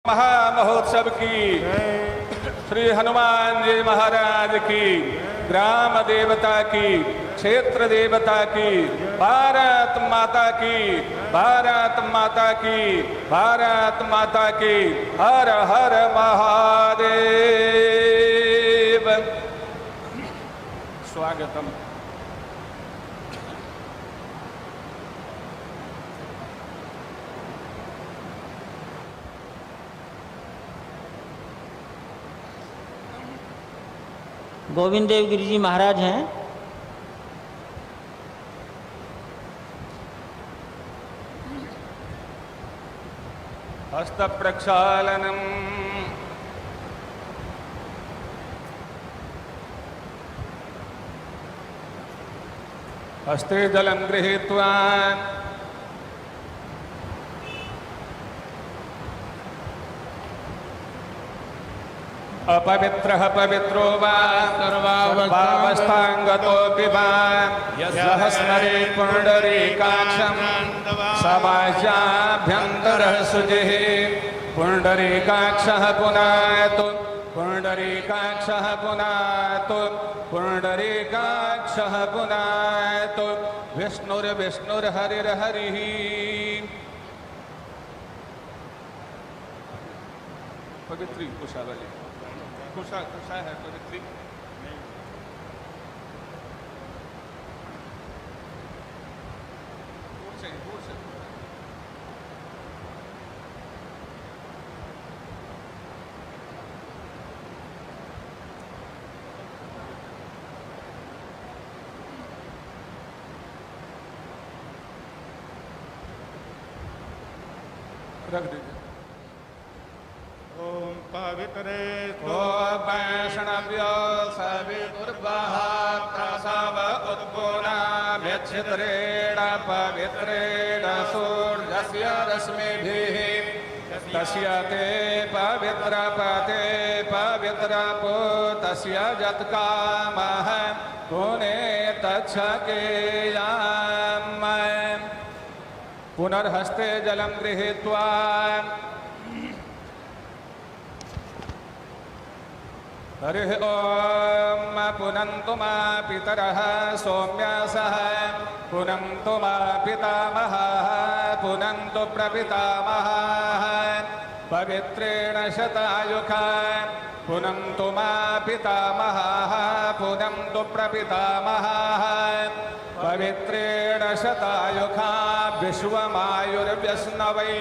महामहोत्सव की श्री हनुमान जी महाराज की, ग्राम देवता की, क्षेत्र देवता की, भारत माता की, भारत माता की, भारत माता की, हर हर महादेव। स्वागतम। गोविंद देव गिरि जी महाराज हैं। हस्त प्रक्षालनम हस्ते जलं गृहीत्वा अपवित्रः पवित्रो वा सर्वावस्थांगतोऽपि वा यः स्मरेत् पुण्डरीकाक्षं समाज्याभ्यन्तरः शुचिः। पुण्डरीकाक्षः पुनातु, पुण्डरीकाक्षः पुनातु, पुण्डरीकाक्षः पुनातु। विष्णुर्विष्णुर्हरिर्हरिः। पवित्री कुशावली कुशा है पवित्री। दूर से रख दीजिए। ओम पवित्रे वैष्णव्यो सवितुर्वः प्रसव उत्पुनाभ्यच्छिद्रेण पवित्रेण सूर्यस्य रश्मिभिः तस्य ते पवित्रपते पवित्रपूतस्य यत्कामः पुनेतच्छकेयाम्। पुनर्हस्ते जलं गृहीत्वा हरि ओम पुनन्तु मा पितरः सौम्यासः पुनन्तु मा पितामहः पुनन्तु प्रपितामहः पवित्रेण शतायुखा पुनन्तु मा पितामहः पुनन्तु प्रपितामहः पवित्रेण शतायुखा विश्वमायुर्व्यस्नवै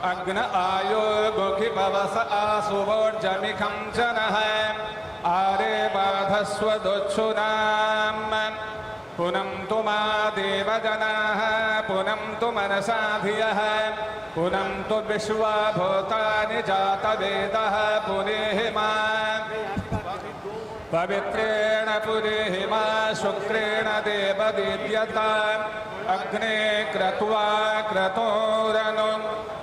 अग्न आयो गोखि पवस आसुवोर्जमिखं जनः आरे बाधस्व दोच्छुनाम्। पुनन्तु मा देवजनाः पुनन्तु मनसा धियः पुनन्तु विश्वभूतानि जातवेदः पुनेहि मा पवित्रेण पुनेहि मा शुक्रेण देवदीप्यता अग्ने क्रत्वा क्रतोरनु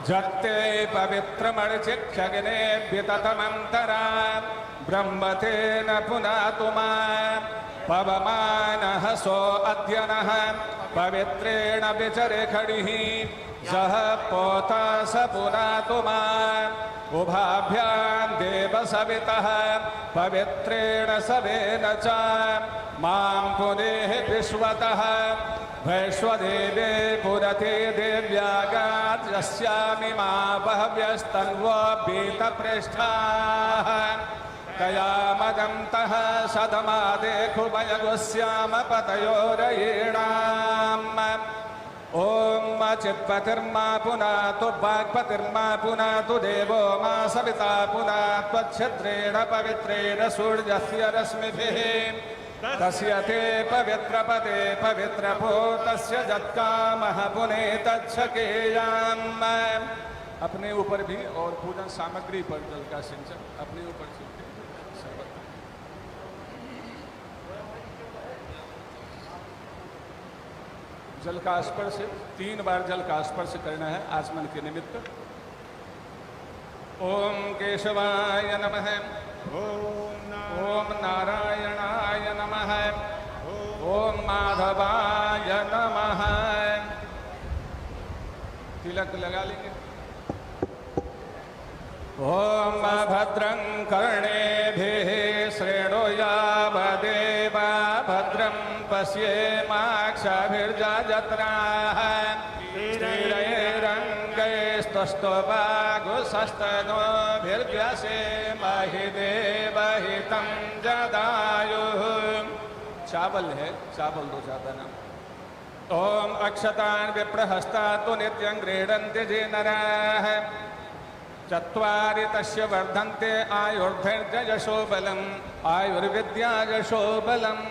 जत्ते पवित्रमर्चिक्षग्ने विततमन्तरा ब्रह्मतेन पुनातु मा पवमानः सो अद्य नः पवित्रेण विचरे खडिः सह पोता स पुनातु मा उभाभ्यां देव सवितः पवित्रेण सवेन च मां पुनेः विश्वतः वैश्वदेवे पुरते देव्यागात् यस्यामि मा बहव्यस्तन्वो पीतपृष्ठाः तया मदन्तः सदमादेखुभयगुस्याम पतयोरयीणाम्। ओम चित्पतिर्मा पुनातु वाक्पतिर्मा पुनातु देवो मा सविता पुनातु छद्रेण पवित्रेण सूर्यस्य रश्मिभिः तस्य ते पवित्रपते पवित्रपूतस्य जत्कामः पुनेतच्छकेयाम्। अपने ऊपर भी और पूजन सामग्री पर जल का सिंचन अपने ऊपर छिड़के। जल का स्पर्श 3 बार जल का स्पर्श करना है आचमन के निमित्त। ओम केशवाय नमः, ओम नारायणाय नमः, ओम माधवाय नमः। तिलक लगा लेंगे। ॐ भद्रं कर्णेभिः शृणुयावदेवा भद्रं पश्येमाक्षभिर्जत्राः स्थिरैरङ्गैस्तुष्टुवागुसस्तनोभिर्व्यसेमहि देवहितं जदायुः। चावल है, चावल दो ज्यादा ना। ओम अक्षतान् विप्रहस्तातु नित्यं गृह्णन्ति ये नराः चत्वारि तस्य वर्धन्ते आयुर्धैर्ययशो बलम् आयुर्विद्या यशो बलम्।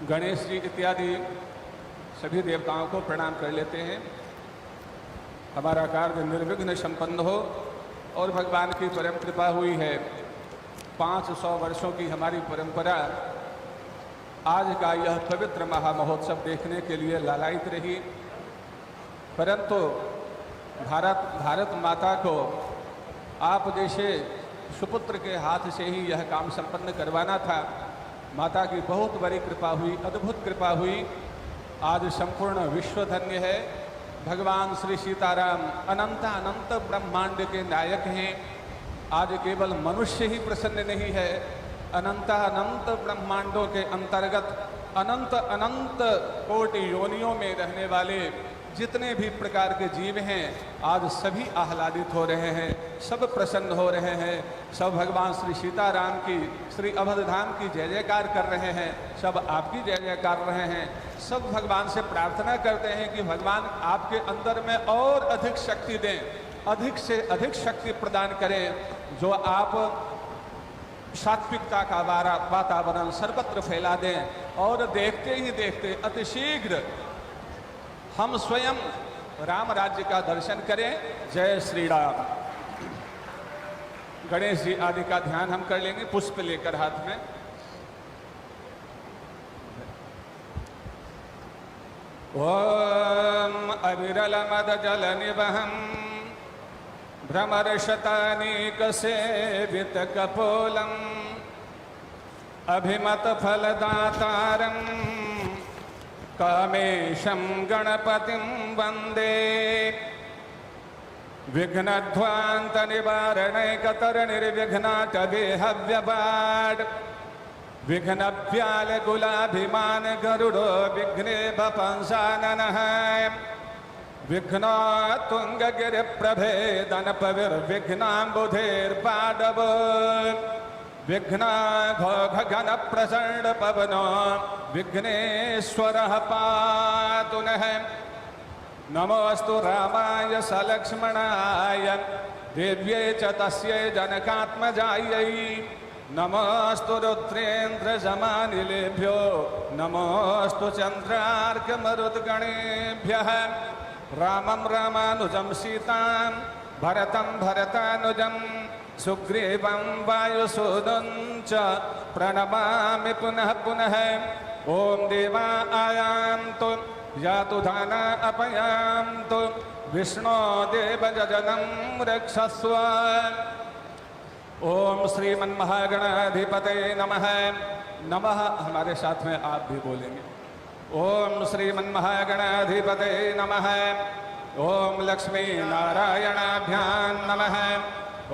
गणेश जी इत्यादि सभी देवताओं को प्रणाम कर लेते हैं। हमारा कार्य निर्विघ्न संपन्न हो और भगवान की परम कृपा हुई है। 500 वर्षों की हमारी परंपरा आज का यह पवित्र महामहोत्सव देखने के लिए लालायित रही, परंतु भारत माता को आप जैसे सुपुत्र के हाथ से ही यह काम संपन्न करवाना था। माता की बहुत बड़ी कृपा हुई, अद्भुत कृपा हुई। आज संपूर्ण विश्व धन्य है। भगवान श्री सीताराम अनंत अनंत ब्रह्मांड के नायक हैं। आज केवल मनुष्य ही प्रसन्न नहीं है, अनंत अनंत ब्रह्मांडों के अंतर्गत अनंत अनंत कोटि योनियों में रहने वाले जितने भी प्रकार के जीव हैं आज सभी आह्लादित हो रहे हैं, सब प्रसन्न हो रहे हैं। सब भगवान श्री सीताराम की, श्री अवधधाम की जय जयकार कर रहे हैं, सब आपकी जय जयकार कर रहे हैं। सब भगवान से प्रार्थना करते हैं कि भगवान आपके अंदर में और अधिक शक्ति दें, अधिक से अधिक शक्ति प्रदान करें, जो आप सात्विकता का वातावरण सर्वत्र फैला दें और देखते ही देखते अतिशीघ्र हम स्वयं राम राज्य का दर्शन करें। जय श्री राम। गणेश जी आदि का ध्यान हम कर लेंगे पुष्प लेकर हाथ में। ओम अविरल मद जल निवहम भ्रमरशतानीक सेवित कपोलम अभिमत फलदातारम कामेशं गणपतिं वन्दे विघ्नध्वान्त निवारणैकतरणिर्विघ्नाटदेहव्यपाड् विघ्नव्याल गुलाभिमान गरुडो विघ्ने बपंसाननः विघ्नातुङ्गगिरिप्रभेदनपविर्विघ्नाम्बुधेर्पाडव विघ्नाघोघन प्रचंड पवनो विघ्नेश्वरः पातु नः। नमोऽस्तु रामाय सलक्ष्मणाय देव्यै च तस्यै जनकात्मजायै नमोऽस्तु रुद्रेन्द्रजमानिलेभ्यो नमोऽस्तु चन्द्रार्कमरुद्गणेभ्यः। रामं रामानुजं सीतां भरतं भरतानुजं सुग्रीवं वायुसूदं च प्रणमामि पुनः पुनः। ओम देवा आयान्तु यातु दाना अपयान्तु विष्णो देवजननं रक्षस्व। ओम श्रीमन्महागणाधिपतये नमः। नमः हमारे साथ में आप भी बोलेंगे। ओम श्रीमन्महागणाधिपतये नमः। ओम लक्ष्मी नारायणाभ्यां नमः।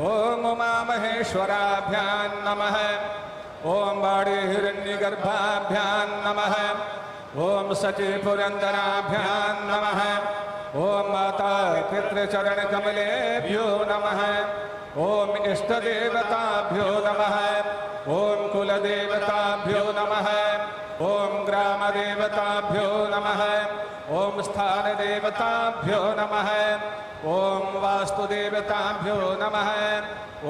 ओम उमा महेश्वराभ्यां नमः। ओम बाड़ी हिरण्यगर्भाभ्यां नमः। ओम सची पुरंदराभ्यां नमः। ओम माता पितृचरण कमलेभ्यो नमः। ओम इष्ट देवताभ्यो नमः। ओम कुल देवताभ्यो नमः। ओम ग्राम देवताभ्यो नमः। ओम स्थान देवताभ्यो नमः। ओम वास्तु देवताभ्यो नमः।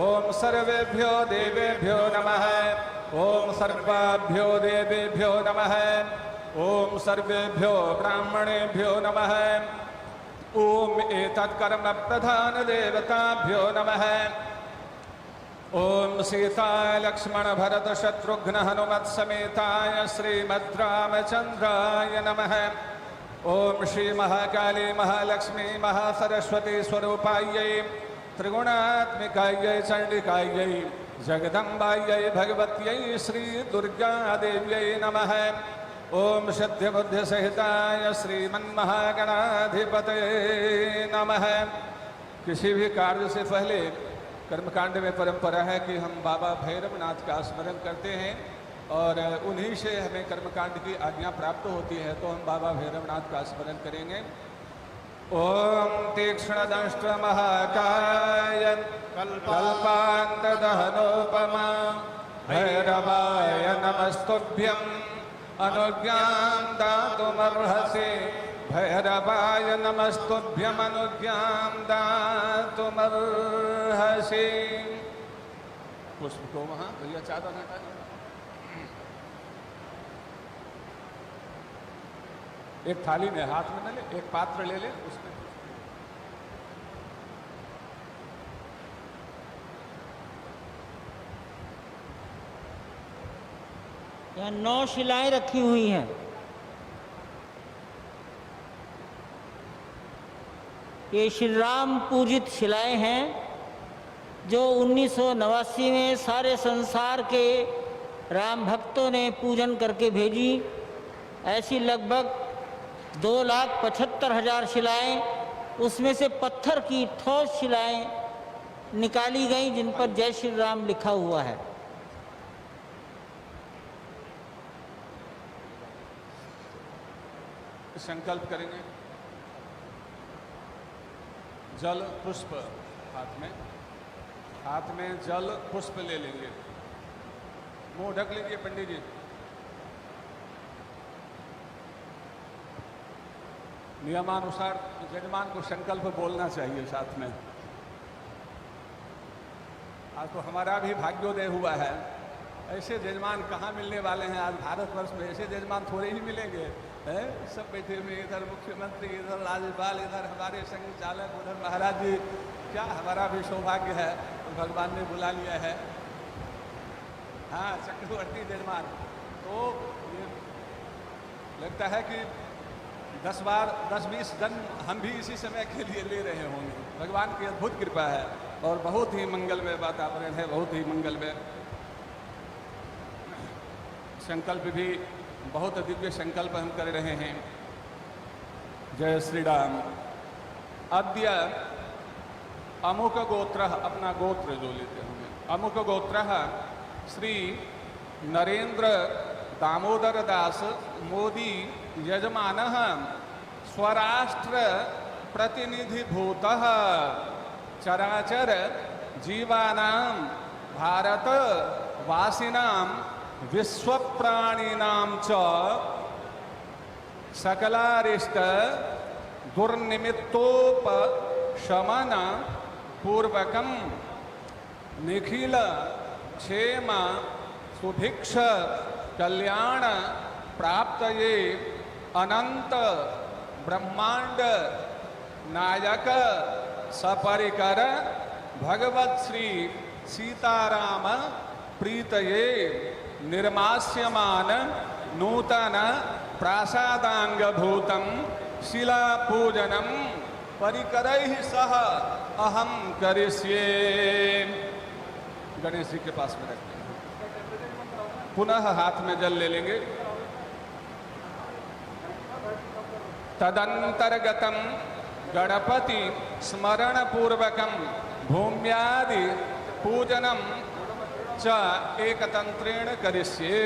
ओम सर्वेभ्यो देवेभ्यो नमः। ओम सर्वाभ्यो देवेभ्यो नमः। ओम सर्वेभ्यो ब्राह्मणेभ्यो नमः। ओम एतत्कर्म प्रधान देवताभ्यो नमः। ओम सीता लक्ष्मण भरत शत्रुघ्न हनुमत समेताय श्रीमद्रामचंद्राय नमः। ओम श्री महाकाली महालक्ष्मी महासरस्वती स्वरूपायै त्रिगुणात्मिकायै चंडिकायै जगदम्बायै भगवत्यै श्री दुर्गा देव्यै नमः। ओम सिद्ध बुद्धि सहिताय श्रीमन्महागणाधिपते नमः। किसी भी कार्य से पहले कर्मकांड में परंपरा है कि हम बाबा भैरवनाथ का स्मरण करते हैं और उन्हीं से हमें कर्मकांड की आज्ञा प्राप्त होती है। तो हम बाबा भैरवनाथ का स्मरण करेंगे। ओम तीक्ष्णदंष्ट महाकाय कल्पान्तदहनोपमा भैरवाय नमस्तुभ्यं अनुज्ञां दातुमर्हसि। भैरवाय नमस्तुभ्यं अनुज्ञां दातुमर्हसि। पुष्प को वहाँ भैया चादर हटा। एक थाली में हाथ में न ले, एक पात्र ले ले, उसमें यहाँ 9 शिलाएं रखी हुई हैं। ये श्री राम पूजित शिलाएं हैं जो 1989 में सारे संसार के राम भक्तों ने पूजन करके भेजी। ऐसी लगभग 2,75,000 शिलाएं, उसमें से पत्थर की ठोस शिलाएं निकाली गई जिन पर जय श्री राम लिखा हुआ है। संकल्प करेंगे। जल पुष्प हाथ में जल पुष्प ले लेंगे। मुंह ढक लीजिए पंडित जी। नियमानुसार यजमान को संकल्प बोलना चाहिए साथ में। आज तो हमारा भी भाग्योदय हुआ है। ऐसे यजमान कहाँ मिलने वाले हैं? आज भारतवर्ष में ऐसे यजमान थोड़े ही मिलेंगे। सब बैठे हुए, इधर मुख्यमंत्री, इधर राज्यपाल, इधर हमारे संघ चालक, उधर महाराज जी। क्या हमारा भी सौभाग्य है, तो भगवान ने बुला लिया है। हाँ, चक्रवर्ती यजमान। तो ये लगता है कि 10-20 जन्म हम भी इसी समय के लिए ले रहे होंगे। भगवान की अद्भुत कृपा है और बहुत ही मंगलमय वातावरण है, बहुत ही मंगलमय। संकल्प भी बहुत दिव्य संकल्प हम कर रहे हैं। जय श्री राम। अद्य अमुक गोत्र, अपना गोत्र जो लेते होंगे, अमुक गोत्र श्री नरेंद्र दामोदर दास मोदी यजमान स्वराष्ट्र प्रतिनिधिभूत चराचर जीवानां भारत वासिनां विश्वप्राणिनां च सकलारिष्ट दुर्निमित्तोपशमन पूर्वकं निखिल क्षेम सुभिक्ष कल्याण प्राप्तये अनंत ब्रह्मांड नायक सपरिकर भगवत श्री सीताराम प्रीतये निर्मास्यमान नूतन प्रासादांग भूतम शिला पूजनम परिकरैः सह अहम करिष्ये। गणेश जी के पास में रखते हैं। पुनः हाथ में जल ले लेंगे। तदंतर्गतम गणपति स्मरण पूर्वकम भूम्यादि पूजनम च एकतंत्रेण करिष्ये।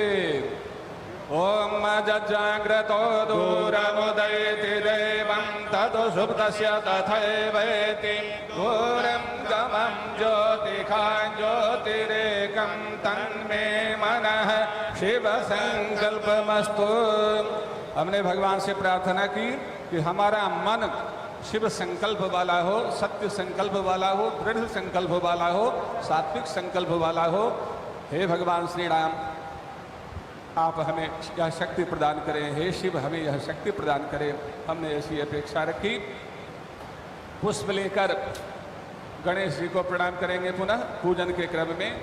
ओम जजाग्रतो दूरमुदयति देवं ततो सुप्तस्य तथैवेति घोरं गमं ज्योतिखां ज्योतिरेकं तन्मे मनः शिव संकल्पमस्तु। हमने भगवान से प्रार्थना की कि हमारा मन शिव संकल्प वाला हो, सत्य संकल्प वाला हो, दृढ़ संकल्प वाला हो, सात्विक संकल्प वाला हो। हे भगवान श्री राम, आप हमें यह शक्ति प्रदान करें। हे शिव, हमें यह शक्ति प्रदान करें। हमने ऐसी अपेक्षा रखी। पुष्प लेकर गणेश जी को प्रणाम करेंगे पुनः पूजन के क्रम में।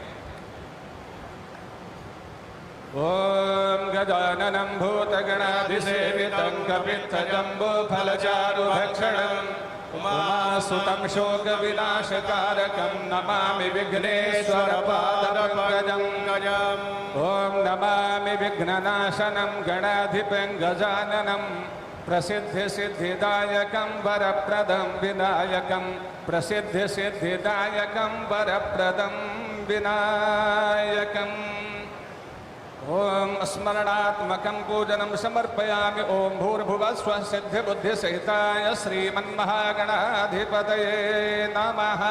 ओम गजाननं भूतगणाधिसेवितं कपित्थजम्बूफलचारुभक्षणं उमा सुतं शोकविनाशकारकं नमामि विघ्नेश्वरपादपङ्कजं ॐ नमामि विघ्ननाशनं गणाधिपं गजाननं प्रसिद्धिसिद्धिदायकं वरप्रदं विनायकं प्रसिद्धिसिद्धिदायकं वरप्रदं विनायकम् ओम स्मरणात्मकं पूजनं समर्पयामि। ओम भूर्भुवः स्वः सिद्धिबुद्धिसहिताय श्रीमन्महागणाधिपतये नमः।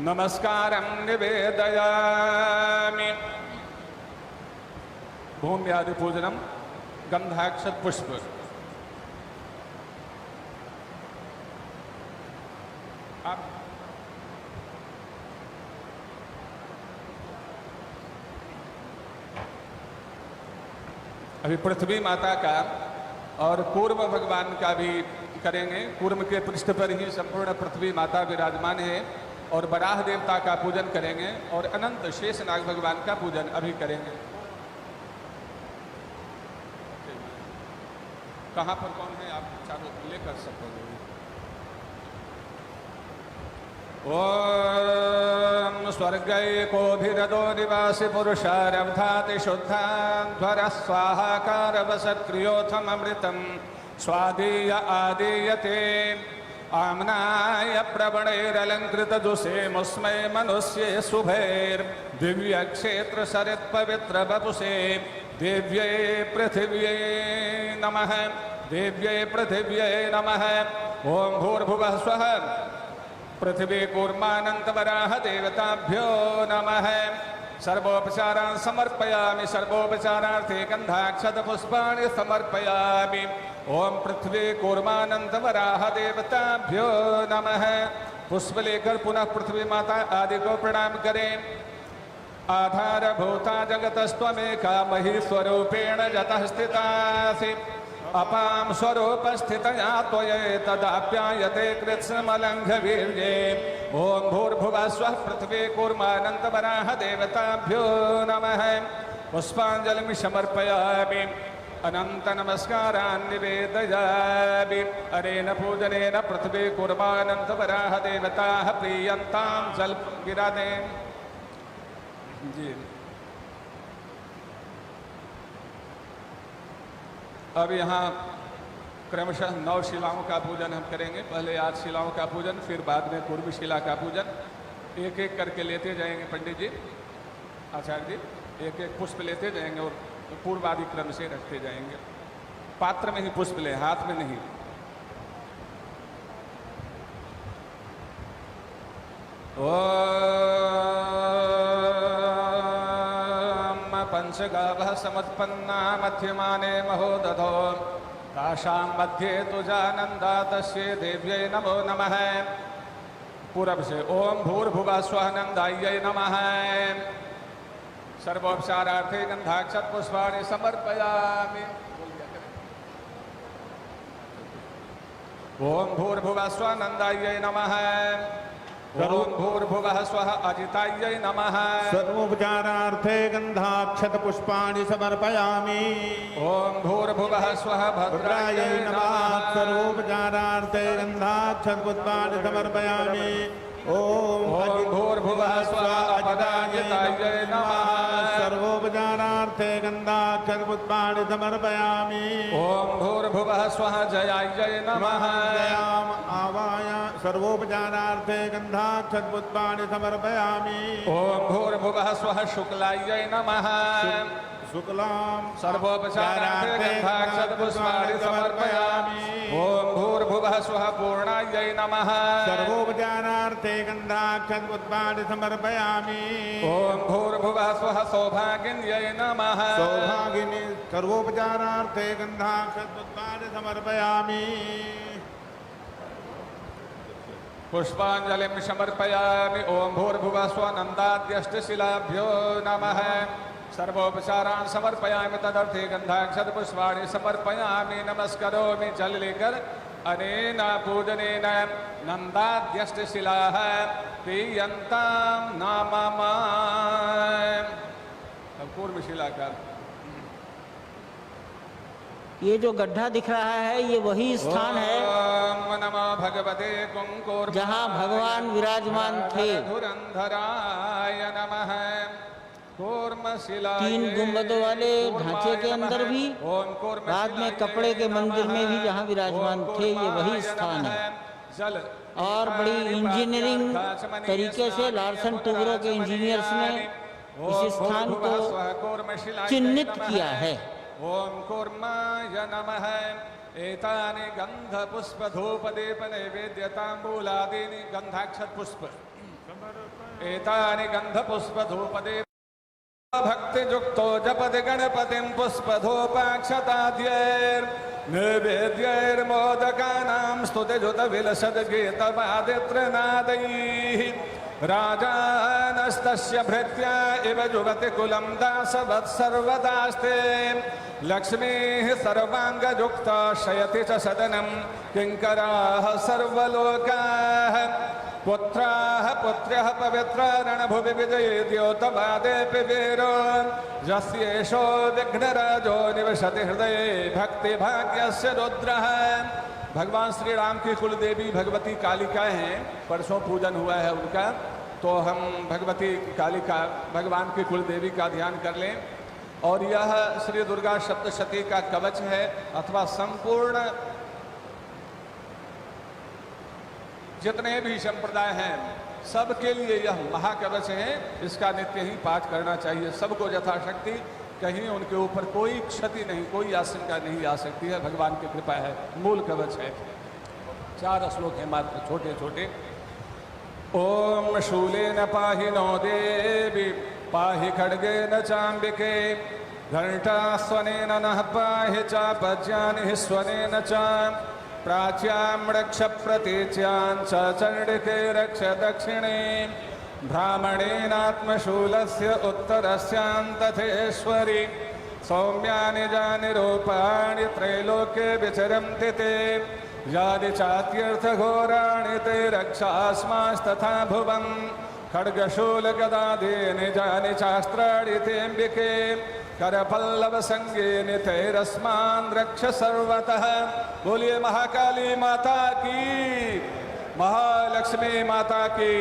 नमस्कारं निवेदयामि। भूम्यादि पूजनं गंधाक्षत पुष्प। अभी पृथ्वी माता का और कूर्म भगवान का भी करेंगे। कूर्म के पृष्ठ पर ही संपूर्ण पृथ्वी माता विराजमान है और वराह देवता का पूजन करेंगे और अनंत शेषनाग भगवान का पूजन अभी करेंगे। कहाँ पर कौन है आप चारों लेकर सकोगे। ओम स्वर्गैकोभिरदो निवासी पुरुषारब्धाति शुद्धाध्वर स्वाहाकार वसत्क्रियोथमृतं स्वादीय आदीयते आम्नाय प्रवणैरलङ्कृतदुषे मुस्मै मनुष्ये शुभैर्दिव्यक्षेत्र सरित्पवित्र वपुषे देव्यै पृथिव्यै नमः। देव्यै पृथिव्यै नमः। ओम भूर्भुवः स्वः पृथ्वी कूर्मानंतवराह देवताभ्यो नमः। सर्वोपचारान् समर्पयामि। सर्वोपचारार्थे गंधाक्षत पुष्पाणि समर्पयामि। ओम पृथ्वी कूर्मानंतवराह देवताभ्यो नमः। पुष्प लेकर पुनः पृथ्वी माता आदि को प्रणाम करें। आधारभूता जगतस्त्वमेका महीस्वरूपेण जतः स्थितासि अपां स्वरूपस्थितया त्वयैतदाप्यायते कृत्स्नमलङ्घवीर्ये। ओम भूर्भुवः स्वः पृथ्वी कूर्मानन्तवराह देवताभ्यो नमः। पुष्पाञ्जलिं समर्पयामि। अनंत नमस्कारान् निवेदयामि। अनेन पूजनेन पृथ्वी कूर्मानन्तवराह देवताः प्रीयन्तां जलगिरादे जी। अब यहाँ क्रमशः 9 शिलाओं का पूजन हम करेंगे। पहले 8 शिलाओं का पूजन, फिर बाद में पूर्व शिला का पूजन। एक एक करके लेते जाएंगे पंडित जी, आचार्य जी, एक एक पुष्प लेते जाएंगे और पूर्वादि क्रम से रखते जाएंगे। पात्र में ही पुष्प ले, हाथ में नहीं। पंचगावः समुत्पन्ना मध्यमाने महोदधो तासां मध्ये तुजानन्दा तस्यै देव्यै नमो नमः। पूरब से ओम भूर्भुवः स्वः नन्दायै नमः। सर्वोपचारार्थे गंधाक्षत पुष्पाणि समर्पयामि। ओम भूर्भुवः स्वः नन्दायै नमः। ओम भूर्भुवः स्वः अजितायै नमः। सर्वोपचारार्थे गंधाक्षत पुष्पाणि समर्पयामि। ओम भूर्भुवः स्वः भद्रायै नमः। सर्वोपचारार्थे गंधाक्षत पुष्पाणि समर्पयामि। ओम भूर्भुवः स्वः अपराजितायै नमः। सर्वोपचारार्थे गंधाक्षत पुष्पाणि समर्पयामि। ओम भूर्भुवः स्वः जयायै नमः। जयाम आवाय सर्वोपचारार्थे गंधाक्षत पुष्पाणि समर्पयामि। ओम भूर्भुवः स्वः शुक्लायै नमः। शुक्लां सर्वोपचारार्थे गंधाक्षत पुष्पाणि समर्पयामि। ओम भूर्भुवः स्वः पूर्णायै नमः। सर्वोपचारार्थे गंधाक्षत पुष्पाणि समर्पयामि। ओम भूर्भुवः स्वः सौभागिन्यै नमः। सौभागिनी सर्वोपचारार्थे गंधाक्षत पुष्पाणि समर्पयामि। पुष्पांजलिं समर्पयामि। ओम भूर्भुवः स्वः नन्दाद्यष्टशिलाभ्यो नमः। सर्वोपचारान् समर्पयामि। तदर्थे गंधाक्षत पुष्पाणि समर्पयामि। नमस्करोमि। जल लेकर अनेन पूजनेन नन्दाद्यष्टशिलाः पीयन्तां नामम। अब पूर्व शिला का ये जो गड्ढा दिख रहा है ये वही स्थान है ओम नमो भगवते कुंकुर जहाँ भगवान विराजमान थे। धुरंधराय नमः। कूर्मशिलाय 3 गुंबदों वाले ढांचे के अंदर भी, बाद में कपड़े के मंदिर में भी जहाँ विराजमान थे, ये वही स्थान है। जल और बड़ी इंजीनियरिंग तरीके से लार्सन टूब्रो के इंजीनियर्स ने इस स्थान को चिन्हित किया है। ओम कूर्माय नमः। एतानि गंध पुष्प धूप दीप नैवेद्य तांबूलादीनि गंधाक्षत पुष्प एतानि गंध पुष्प धूप दीप भक्ति युक्तो जपति गणपतिं पुष्प धूपाक्षताद्यैर् नैवेद्यैर्मोदकानां स्तुतिजुत विलसद् गीतवादित्रनादैः राजानस्तस्य भृत्या इव जुगति कुलं दासवत्सर्वदास्ते लक्ष्मीः सर्वाङ्गयुक्ता शयति च सदनं किङ्कराः सर्वलोकाः पुत्राः पुत्र्यः पवित्रारणभुवि विजये द्योतवादेऽपि वीरो यस्येषो विघ्नराजो निवसति हृदये भक्तिभाग्यस्य रुद्रः। भगवान श्री राम की कुल देवी भगवती कालिका हैं। परसों पूजन हुआ है उनका, तो हम भगवती कालिका भगवान की कुल देवी का ध्यान कर लें। और यह श्री दुर्गा सप्तशती का कवच है अथवा संपूर्ण जितने भी संप्रदाय हैं सबके लिए यह महाकवच है। इसका नित्य ही पाठ करना चाहिए सबको यथाशक्ति। कहीं उनके ऊपर कोई क्षति नहीं, कोई आशंका नहीं आ सकती है। भगवान की कृपा है। मूल कवच है। 4 श्लोक हैं मात्र, छोटे छोटे। ओम शूलेन पाहि नो देवी पाहि खड्गेन चाम्बिके घंटास्वनेन नः पाहि चापज्यानि स्वनेन च प्राच्यां रक्ष प्रतीच्यां च चण्डिके रक्ष दक्षिणे ब्राह्मणेनात्मशूलस्य उत्तरस्यां तथेश्वरि सौम्यानि जानि रूपाणि त्रैलोक्ये विचरन्ति ते यानि चात्यर्थघोराणि ते रक्षास्मास्तथा भुवन् खड्गशूलगदादीनि जानि चास्त्राणि तेऽम्बिके करपल्लवसंज्ञेनि तैरस्मान् रक्ष सर्वतः। बोलिए महाकाली माता की, महालक्ष्मी माता की,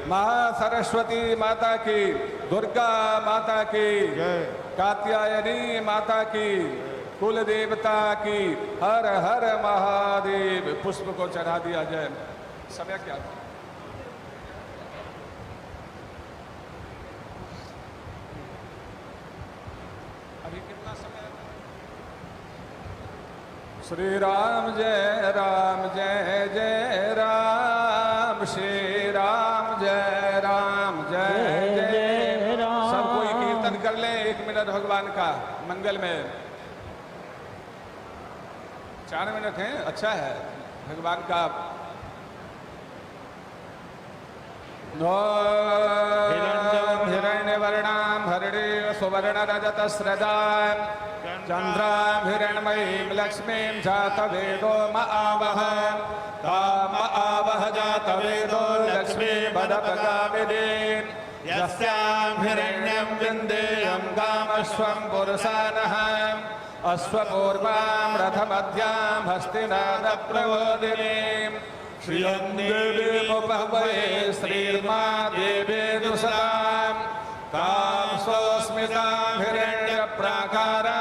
महासरस्वती माता की, दुर्गा माता की, कात्यायनी माता की, कुल देवता की। हर हर महादेव। पुष्प को चढ़ा दिया जाए। समय क्या था? अभी कितना समय? श्री राम जय राम जय जय राम, श्री राम जय राम जय जय राम। सब कोई कीर्तन कर ले 1 मिनट भगवान का मंगल में। 4 मिनट हैं, अच्छा है भगवान का। हिरण्यवर्णां हरिणे सुवर्ण रजत स्रजां चंद्रां हिरण्मयीं लक्ष्मीं जातवेदो महावह ताम आवह जातवेदो लक्ष्मी बदपगामिनीं यस्यां हिरण्यं विन्देयं गामश्वं पुरुषानः अश्वपूर्वां रथमध्यां हस्तिनादप्रबोधिनीं श्रियं देवीमुपहवये श्रीर्मा देवेदुसदां तां स्वस्मितां हिरण्यप्राकारां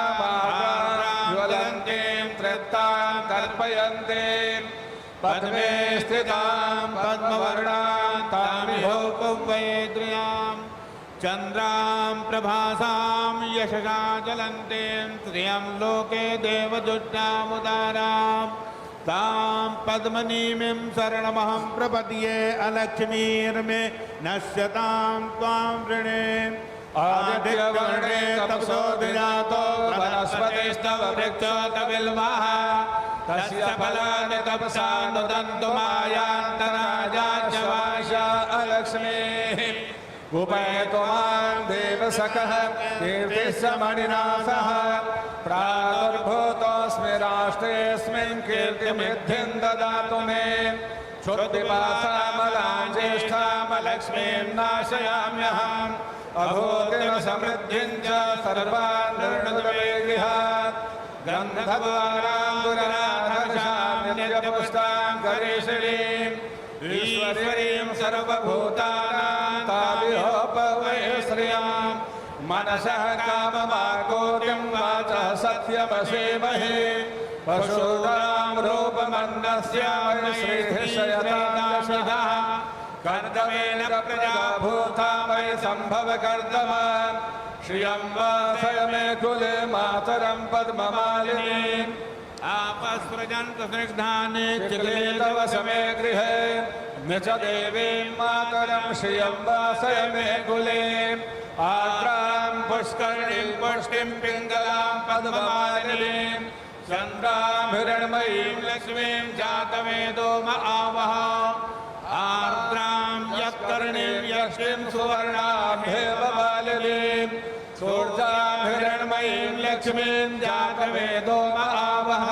ज्वलन्तीं तृप्तां कल्पयन्तीं पद्मे स्थितां पद्मवर्णां तामिहोपवैद्र्यां चंद्रां प्रभासां यशसा ज्वलन्तीं श्रियं लोके देवदुष्टामुदारां तां पद्मनीमिं शरणमहं प्रपद्ये अलक्ष्मीर्मे नश्यतां त्वां वृणे आदित्यवर्णे तपसो विजातो वनस्पतिस्तव वृक्षोतबिल्वः तस्य फलानि तपसा नुदन्तु मायान्तराजाच्च वाशा अलक्ष्मीः उपैतो मां देवसखः कीर्तिश्च मणिना सह प्रादुर्भूतोऽस्मि राष्ट्रेऽस्मिन् कीर्तिमिद्धिं ददातु मे क्षुद्धिपासामलां ज्येष्ठामलक्ष्मीं नाशयाम्यहम् अभूतिं समृद्धिं च सर्वान् निर्णुतमे गृहात् गन्धर्वाणां गणेशरीं ईश्वरीं सर्वभूतानां ताभिः श्रियां मनसः काममाकोटिं वाचः सत्यमसेमहे पशूनां रूपमन्नस्यामि श्रीशयनाशः कर्दमेन प्रजाभूता वै सम्भव कर्दम श्रियं वासय मे कुले मातरं पद्ममालिनीम् आपस्पृजन्तु स्निग्धानि चिक्ले तव समे गृहे न च देवीं मातरं श्रियं वासय मे कुले आर्द्रां पुष्करिणीं पुष्टिं पिङ्गलां पद्ममालिनीं चन्द्रां हिरण्मयीं लक्ष्मीं जातवेदो म आवह आर्द्रां यत्कर्णीं यक्ष्मीं सुवर्णाभेव मालिनीं सूर्यां हिरण्मयीं लक्ष्मीं जातवेदो म आवह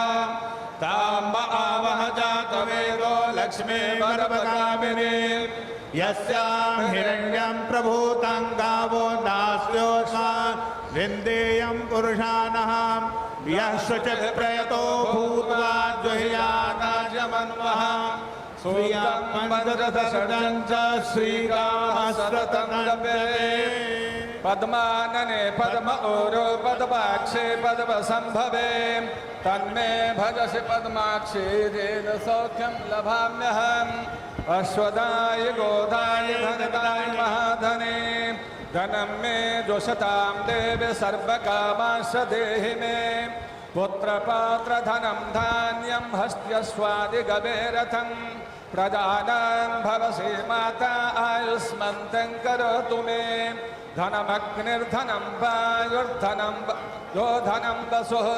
तां म आवह जातवेदो लक्ष्मी वरपगामिनीं यस्यां हिरण्यं प्रभूतं गावो दास्योषा विन्देयं पुरुषानः यः शुचिः प्रयतो भूत्वा जुह्यादाजमन्वः सूयं मन्दरसर्जं च श्रीगाहस्रतन्दवे पद्मानने पद्म ऊरो पद्माक्षे पद्मसम्भवे तन्मे भजसि पद्माक्षे येन सौख्यं लभाम्यहम् अश्वदाय गोदाय धनदाय महाधने धनं मे जोषतां देवे सर्वकामांश्च देहि मे पुत्रपात्रधनं धान्यं हस्त्यश्वादिगवेरथं प्रजानां भवसि माता आयुष्मन्तं करोतु मे धनमग्निर्धनं वायुर्धनं यो धनं वसुः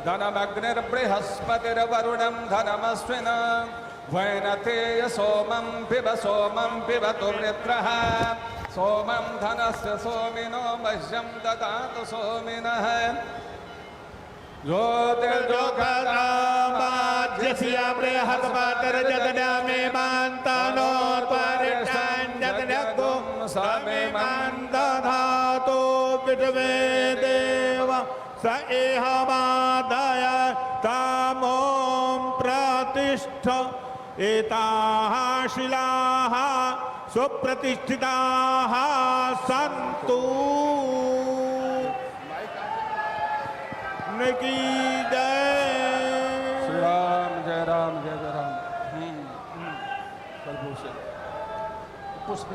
धनमग्निर्बृहस्पतिर्वरुणं धनमस्विन वैनतेय सोमं पिबतु वृत्रः सोमं धनस्य सोमिनो मह्यं ददातु सोमिनः ज्योतिर्जोखरामाज्यस्य बृहस्पतिर्जगन्यामे मान्तानो त्वरिष्ठाञ्जगन्यगो समे मान्दधातो विद्वे देव स एहमादाय तामों प्रतिष्ठ एताः शिलाः सुप्रतिष्ठिताः सन्तु की जय श्री राम जय राम जय जय राम प्रभु से पुष्प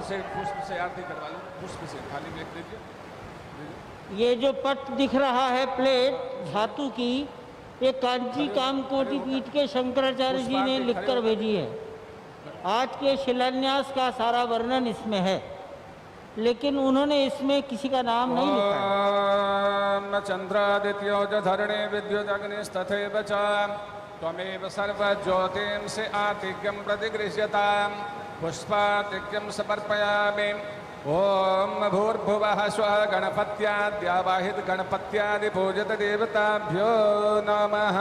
से आरती करवा लो पुष्प से थाली में दीजिए ये जो पट दिख रहा है प्लेट धातु की ये कांची कामकोटि पीठ के शंकराचार्य जी ने लिखकर भेजी है। आज के शिलान्यास का सारा वर्णन इसमें है, लेकिन उन्होंने इसमें किसी का नाम नहीं लिखा। चंद्रादित्योज धरणे विद्युदग्निस्तथैव च त्वमेव सर्वज्योतिंषि आतिक्यं प्रतिगृह्यतां पुष्पातिक्यं समर्पयामि। ओम भूर्भुवः स्वः गणपत्याद्यावाहित गणपत्यादिपूजित देवताभ्यो नमः।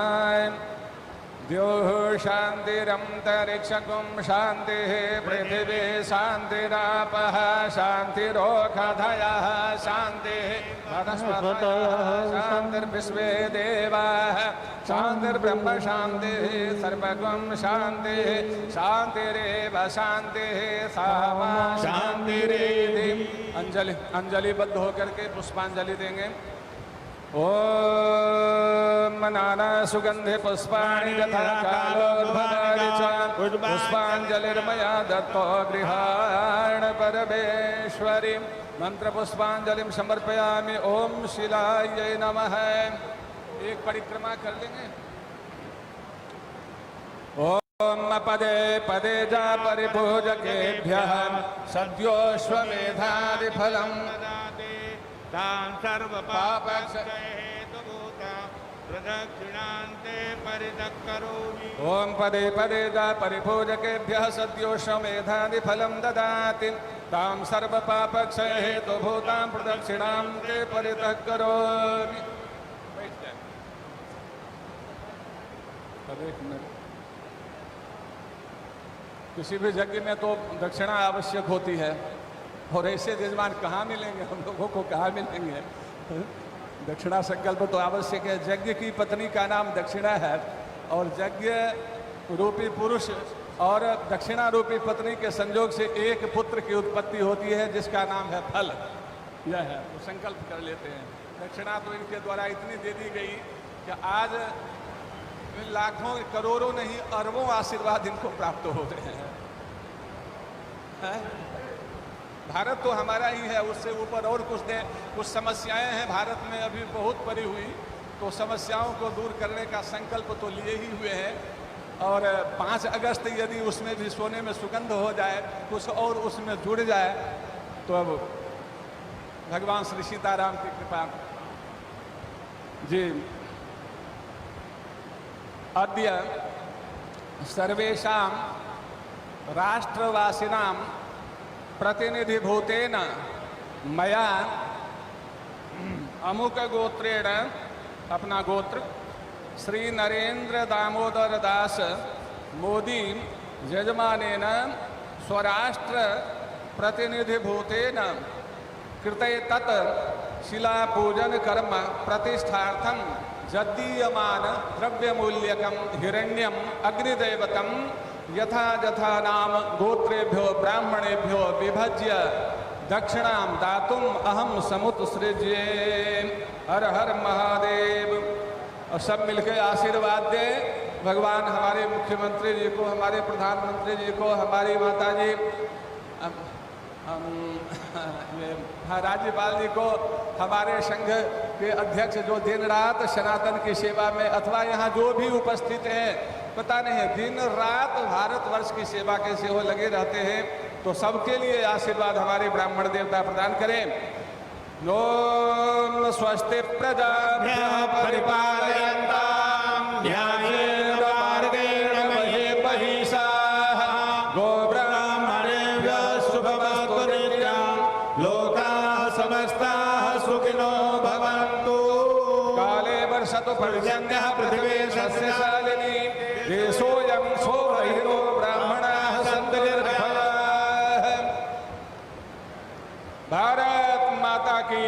द्योः शान्तिरन्तरिक्षं शान्तिः पृथिवी शान्तिरापः शान्तिरोषधयः शान्तिः वनस्पतयः शान्तिर्विश्वे देवाः शान्तिर्ब्रह्म शान्तिः सर्वगं शान्तिः शान्तिरेव शान्तिः सामा शान्तिरेधि। अंजलिबद्ध होकर के पुष्पांजलि देंगे। ओम नाना सुगंधे पुष्पाणि यथा कालोद्भवानि च पुष्पांजलिर्मया दत्तो गृहाण परमेश्वरी। मंत्र पुष्पांजलिं समर्पयामि। ओम शिलायै नमः। एक परिक्रमा कर लेंगे। ओम पदे पदे जा परिपूजकेभ्यः सद्योऽश्वमेधादिफलं तां सर्वपापक्षयहेतुभूता प्रदक्षिणान्ते परितक्करोमि। ओम पदे पदे जा परिपूजकेभ्यः सद्योऽश्वमेधादिफलं ददाति तां सर्वपापक्षयहेतुभूतां प्रदक्षिणान्ते परितक्करोमि। किसी भी यज्ञ में तो दक्षिणा आवश्यक होती है, और ऐसे यजमान कहाँ मिलेंगे हम लोगों को, कहाँ मिलेंगे। दक्षिणा संकल्प तो आवश्यक है। यज्ञ की पत्नी का नाम दक्षिणा है और यज्ञ रूपी पुरुष और दक्षिणा रूपी पत्नी के संयोग से एक पुत्र की उत्पत्ति होती है जिसका नाम है फल। यह है, तो संकल्प कर लेते हैं। दक्षिणा तो इनके द्वारा इतनी दे दी गई कि आज लाखों करोड़ों नहीं अरबों आशीर्वाद इनको प्राप्त हो रहे हैं। भारत तो हमारा ही है, उससे ऊपर और कुछ समस्याएं हैं भारत में अभी बहुत पड़ी हुई, तो समस्याओं को दूर करने का संकल्प तो लिए ही हुए हैं। और 5 अगस्त यदि उसमें भी सोने में सुगंध हो जाए, कुछ और उसमें जुड़ जाए, तो अब भगवान श्री सीताराम की कृपा जी। अद्य सर्वेषां राष्ट्रवासिनां प्रतिनिधिभूतेन मया अमुक गोत्रेण, अपना गोत्र, श्री नरेंद्र दामोदर दास मोदी यजमानेन स्वराष्ट्र प्रतिनिधिभूतेन कृते तत् शिलापूजन कर्म प्रतिष्ठार्थं जद्दीयमान द्रव्यमूल्यकं हिरण्यम अग्निदेवतम यथा यथा नाम गोत्रेभ्यो ब्राह्मणेभ्यो विभज्य दक्षिणां दातुम अहम समुत्सृज्ये। हर हर महादेव। और सब मिलकर आशीर्वाद दे भगवान हमारे मुख्यमंत्री जी को, हमारे प्रधानमंत्री जी को, हमारी माता जी राज्यपाल जी को, हमारे संघ के अध्यक्ष जो दिन रात सनातन की सेवा में, अथवा यहाँ जो भी उपस्थित हैं, पता नहीं दिन रात भारतवर्ष की सेवा कैसे हो लगे रहते हैं, तो सबके लिए आशीर्वाद हमारे ब्राह्मण देवता प्रदान करें। नोम स्वस्ति प्रजाभ्यः परिपालयन्तां न्यायेन मार्गेण महीपहिषाः गोब्राह्मणेभ्यः शुभमस्तु नित्यं लोकाः समस्ताः सुखिनो भवन्तु। काले वर्षतु पर्जन्यः पृथिवी सस्यशालिनी देशोऽयं शोभहितो ब्राह्मणाः सन्तु निर्भयाः। भारत माता की,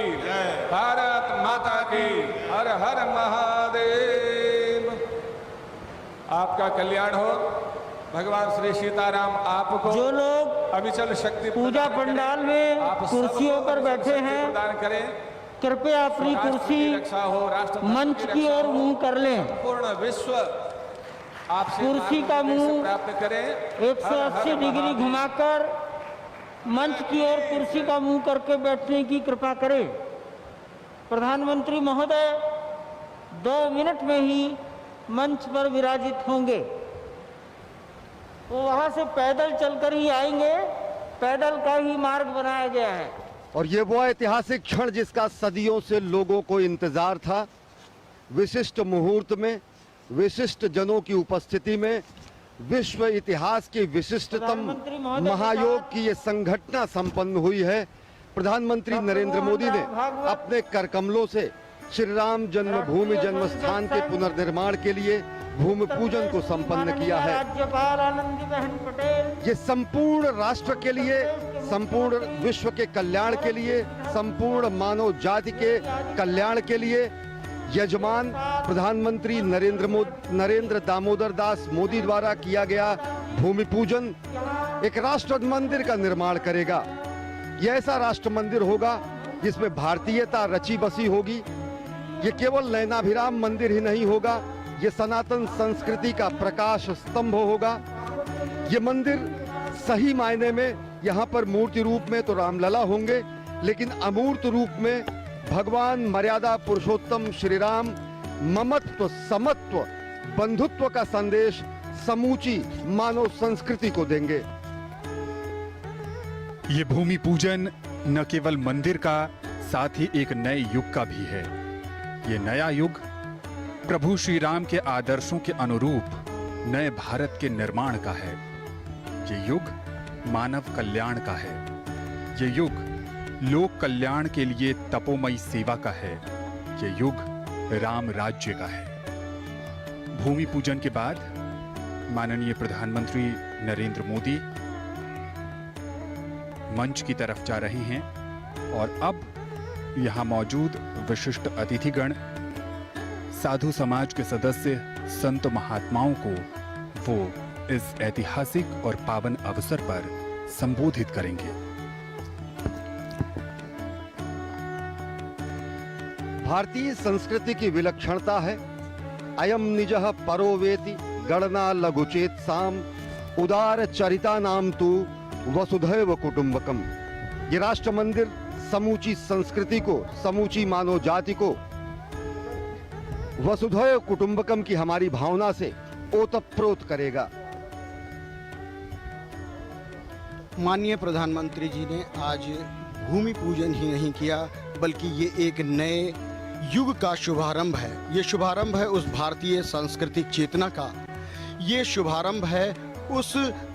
भारत माता की। हर हर महादेव। आपका कल्याण हो। भगवान श्री सीताराम आपको जो लोग अविचल शक्ति पूजा पंडाल में कुर्सियों पर बैठे हैं, प्रदान करें। कृपया अपनी कुर्सी मंच की ओर मुंह कर लें। पूर्ण विश्व आपसे कुर्सी का मुंह प्राप्त करें। 180 डिग्री घुमाकर मंच की ओर कुर्सी का मुंह करके बैठने की कृपा करें। प्रधानमंत्री महोदय 2 मिनट में ही मंच पर विराजित होंगे। वो वहां से पैदल चलकर ही आएंगे, पैदल का ही मार्ग बनाया गया है। और ये वो ऐतिहासिक क्षण जिसका सदियों से लोगों को इंतजार था। विशिष्ट मुहूर्त में, विशिष्ट जनों की उपस्थिति में, विश्व इतिहास की विशिष्टतम महायोग की ये संघटना संपन्न हुई है। प्रधानमंत्री नरेंद्र मोदी ने अपने कर कमलों से श्री राम जन्मभूमि जन्मस्थान के पुनर्निर्माण के लिए भूमि पूजन को संपन्न किया है। राज्यपाल आनंदीबेन पटेल ये संपूर्ण राष्ट्र के लिए, संपूर्ण विश्व के कल्याण के लिए, संपूर्ण मानव जाति के कल्याण के लिए यजमान प्रधानमंत्री नरेंद्र दामोदर दास मोदी द्वारा किया गया भूमि पूजन एक राष्ट्र मंदिर का निर्माण करेगा। यह ऐसा राष्ट्र मंदिर होगा जिसमें भारतीयता रची बसी होगी। ये केवल नयनाभिराम मंदिर ही नहीं होगा, ये सनातन संस्कृति का प्रकाश स्तंभ होगा। ये मंदिर सही मायने में यहाँ पर मूर्ति रूप में तो रामलला होंगे, लेकिन अमूर्त रूप में भगवान मर्यादा पुरुषोत्तम श्री राम ममत्व, समत्व, बंधुत्व का संदेश समूची मानव संस्कृति को देंगे। ये भूमि पूजन न केवल मंदिर का, साथ ही एक नए युग का भी है। ये नया युग प्रभु श्री राम के आदर्शों के अनुरूप नए भारत के निर्माण का है। ये युग मानव कल्याण का है। ये युग लोक कल्याण के लिए तपोमयी सेवा का है। ये युग राम राज्य का है। भूमि पूजन के बाद माननीय प्रधानमंत्री नरेंद्र मोदी मंच की तरफ जा रहे हैं और अब यहाँ मौजूद विशिष्ट अतिथिगण, साधु समाज के सदस्य, संत महात्माओं को वो इस ऐतिहासिक और पावन अवसर पर संबोधित करेंगे। भारतीय संस्कृति की विलक्षणता है अयम निजः परो वेति गणना लघुचेत साम उदार चरिता नाम तु वसुधैव कुटुंबकम। ये राष्ट्र मंदिर समूची संस्कृति को, समूची मानव जाति को वसुधैव कुटुंबकम की हमारी भावना से ओतप्रोत करेगा। माननीय प्रधानमंत्री जी ने आज भूमि पूजन ही नहीं किया, बल्कि ये एक नए युग का शुभारंभ है। ये शुभारंभ है उस भारतीय सांस्कृतिक चेतना का, ये शुभारंभ है उस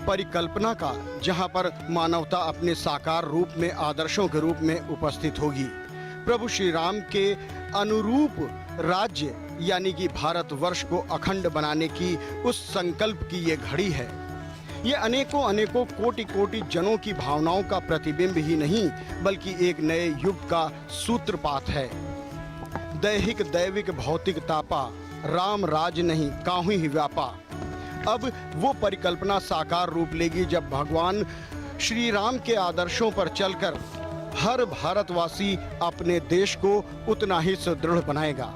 परिकल्पना का जहां पर मानवता अपने साकार रूप में, आदर्शों के रूप में उपस्थित होगी। प्रभु श्री राम के अनुरूप राज्य यानी कि भारतवर्ष को अखंड बनाने की उस संकल्प की ये घड़ी है। ये अनेकों अनेकों कोटि कोटि जनों की भावनाओं का प्रतिबिंब ही नहीं, बल्कि एक नए युग का सूत्रपात है। दैहिक दैविक भौतिक तापा, राम राज नहीं काहू ही व्यापा। अब वो परिकल्पना साकार रूप लेगी जब भगवान श्री राम के आदर्शों पर चलकर हर भारतवासी अपने देश को उतना ही सुदृढ़ बनाएगा।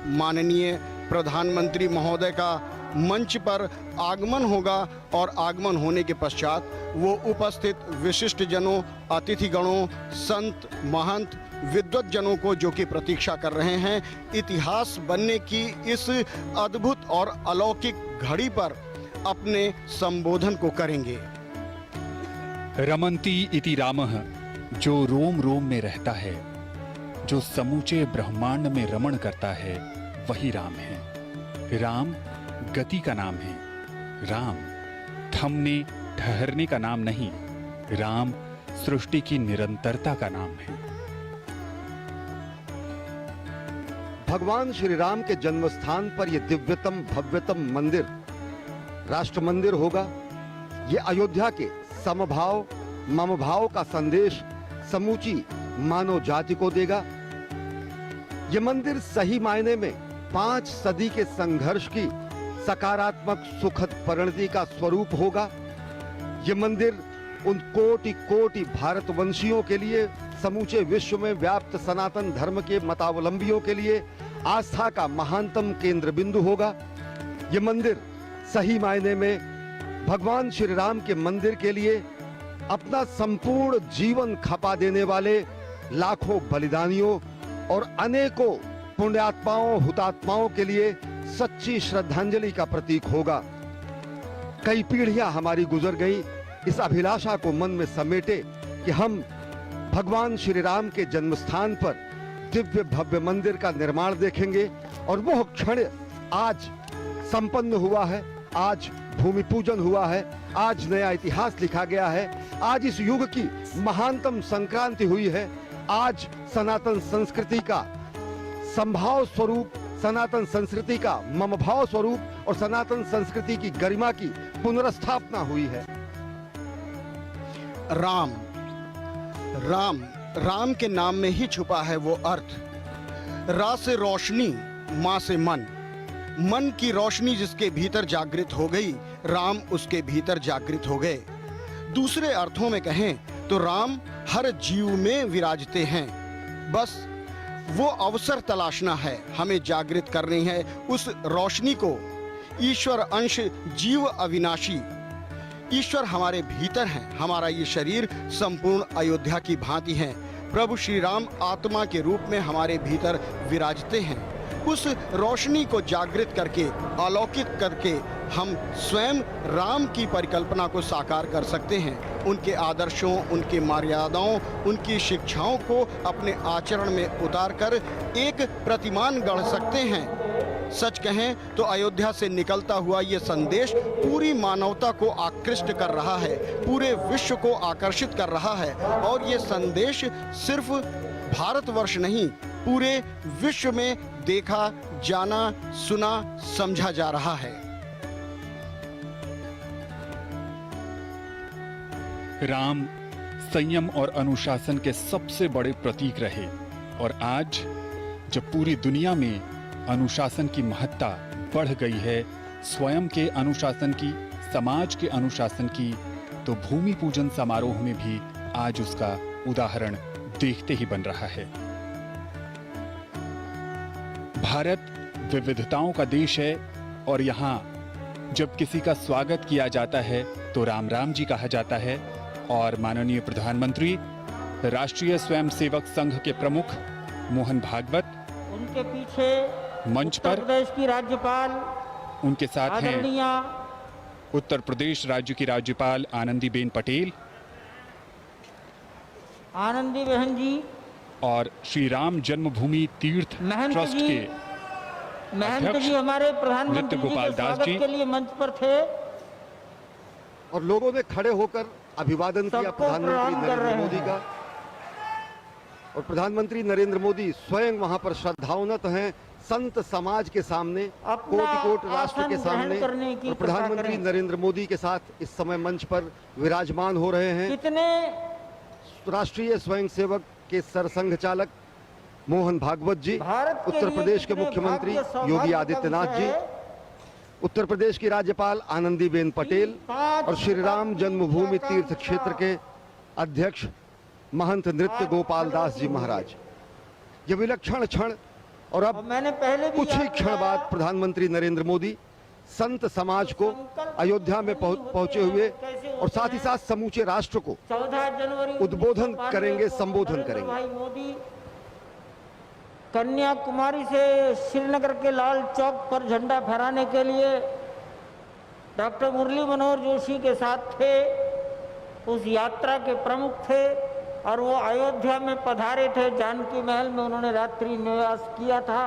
माननीय प्रधानमंत्री महोदय का मंच पर आगमन होगा और आगमन होने के पश्चात वो उपस्थित विशिष्ट जनों, अतिथिगणों, संत महंत, विद्वत जनों को जो कि प्रतीक्षा कर रहे हैं, इतिहास बनने की इस अद्भुत और अलौकिक घड़ी पर अपने संबोधन को करेंगे। रमन्ति इति रामः, जो रोम रोम में रहता है, जो समूचे ब्रह्मांड में रमण करता है, वही राम है। राम गति का नाम है। राम थमने ठहरने का नाम नहीं। राम सृष्टि की निरंतरता का नाम है। भगवान श्री राम के जन्म स्थान पर यह दिव्यतम भव्यतम मंदिर राष्ट्र मंदिर होगा। ये अयोध्या के समभाव ममभाव का संदेश समूची मानव जाति को देगा। ये मंदिर सही मायने में 5 सदी के संघर्ष की सकारात्मक सुखद परिणति का स्वरूप होगा। ये मंदिर उन कोटि कोटि भारतवंशियों के लिए, समूचे विश्व में व्याप्त सनातन धर्म के मतावलंबियों के लिए आस्था का महानतम केंद्र बिंदु होगा। ये मंदिर सही मायने में भगवान श्री राम के मंदिर के लिए अपना संपूर्ण जीवन खपा देने वाले लाखों बलिदानियों और अनेकों पुण्यात्माओं, हुतात्माओं के लिए सच्ची श्रद्धांजलि का प्रतीक होगा। कई पीढ़ियां हमारी गुजर गई इस अभिलाषा को मन में समेटे कि हम भगवान श्री राम के जन्मस्थान पर दिव्य भव्य मंदिर का निर्माण देखेंगे, और वह क्षण आज संपन्न हुआ है। आज भूमि पूजन हुआ है, आज नया इतिहास लिखा गया है, आज इस युग की महानतम संक्रांति हुई है। आज सनातन संस्कृति का संभाव स्वरूप, सनातन संस्कृति का ममभाव स्वरूप और सनातन संस्कृति की गरिमा की पुनर्स्थापना हुई है। राम राम राम के नाम में ही छुपा है वो अर्थ। रा से रोशनी, मां से मन, मन की रोशनी जिसके भीतर जागृत हो गई, राम उसके भीतर जागृत हो गए। दूसरे अर्थों में कहें तो राम हर जीव में विराजते हैं। बस वो अवसर तलाशना है, हमें जागृत करनी है उस रोशनी को। ईश्वर अंश जीव अविनाशी, ईश्वर हमारे भीतर हैं। हमारा ये शरीर संपूर्ण अयोध्या की भांति है। प्रभु श्री राम आत्मा के रूप में हमारे भीतर विराजते हैं। उस रोशनी को जागृत करके, अलौकिक करके हम स्वयं राम की परिकल्पना को साकार कर सकते हैं। उनके आदर्शों, उनके मर्यादाओं, उनकी शिक्षाओं को अपने आचरण में उतारकर एक प्रतिमान गढ़ सकते हैं। सच कहें तो अयोध्या से निकलता हुआ ये संदेश पूरी मानवता को आकृष्ट कर रहा है, पूरे विश्व को आकर्षित कर रहा है। और ये संदेश सिर्फ भारतवर्ष नहीं, पूरे विश्व में देखा, जाना, सुना, समझा जा रहा है। राम संयम और अनुशासन के सबसे बड़े प्रतीक रहे। और आज जब पूरी दुनिया में अनुशासन की महत्ता बढ़ गई है, स्वयं के अनुशासन की, समाज के अनुशासन की, तो भूमि पूजन समारोह में भी आज उसका उदाहरण देखते ही बन रहा है। भारत विविधताओं का देश है और यहाँ जब किसी का स्वागत किया जाता है तो राम राम जी कहा जाता है। और माननीय प्रधानमंत्री, राष्ट्रीय स्वयंसेवक संघ के प्रमुख मोहन भागवत उनके पीछे मंच उत्तर पर, प्रदेश की राज्यपाल उनके साथ हैं आदरणीय उत्तर प्रदेश राज्य की राज्यपाल आनंदीबेन पटेल आनंदी बहन जी, और श्री राम जन्मभूमि तीर्थ महंत ट्रस्ट जी, के महंत अध्यक्ष जी हमारे नृत्य प्रधानमंत्री जी गोपाल के दास स्वागत जी। के लिए मंच पर थे। और लोगों ने खड़े होकर अभिवादन किया सबको प्रधानमंत्री प्रणाम कर नरेंद्र रहे मोदी हैं। का। और प्रधानमंत्री नरेंद्र मोदी स्वयं वहां पर श्रद्धाउन्नत हैं संत समाज के सामने, अपना कोटि कोटि राष्ट्र आसन के ग्रहण सामने। करने की और प्रधानमंत्री कृपा करें। नरेंद्र मोदी के साथ इस समय मंच पर विराजमान हो रहे हैं कितने राष्ट्रीय स्वयंसेवक के सरसंघ चालक मोहन भागवत जी, भारत के उत्तर लिए प्रदेश के कितने मुख्यमंत्री भाग्य सौभाग्य योगी का आदित्यनाथ विषय जी, है। उत्तर प्रदेश की राज्यपाल आनंदीबेन पटेल पांच और श्री राम जन्मभूमि शताब्दी तीर्थ का क्षेत्र के अध्यक्ष महंत नृत्य गोपाल दास जी महाराज। ये विलक्षण क्षण। और और अब मैंने पहले भी कुछ ही याद क्षण दिलाया, बाद प्रधानमंत्री नरेंद्र मोदी संत समाज को अयोध्या में पहुंचे हुए और साथ ही साथ समूचे राष्ट्र को 14 जनवरी उद्बोधन 1992 करेंगे, को संबोधन नरेंद्र करेंगे। भाई मोदी कन्याकुमारी से श्रीनगर के लाल चौक पर झंडा फहराने के लिए डॉक्टर मुरली मनोहर जोशी के साथ थे, उस यात्रा के प्रमुख थे। और वो अयोध्या में पधारे थे, जानकी महल में उन्होंने रात्रि निवास किया था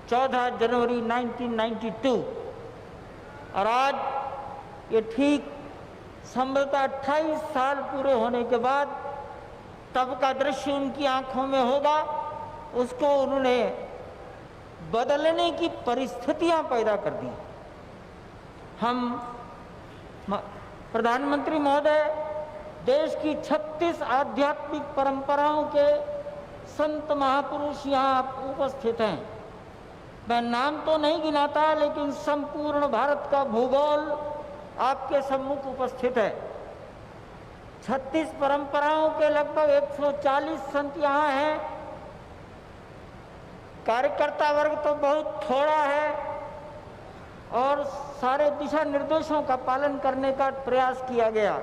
14 जनवरी 1992। और आज ये ठीक संभवतः 28 साल पूरे होने के बाद तब का दृश्य उनकी आंखों में होगा, उसको उन्होंने बदलने की परिस्थितियां पैदा कर दी। हम प्रधानमंत्री महोदय देश की 36 आध्यात्मिक परंपराओं के संत महापुरुष यहाँ उपस्थित हैं। मैं नाम तो नहीं गिनाता, लेकिन संपूर्ण भारत का भूगोल आपके सम्मुख उपस्थित है। 36 परंपराओं के लगभग 140 संत यहाँ हैं। कार्यकर्ता वर्ग तो बहुत थोड़ा है और सारे दिशा निर्देशों का पालन करने का प्रयास किया गया।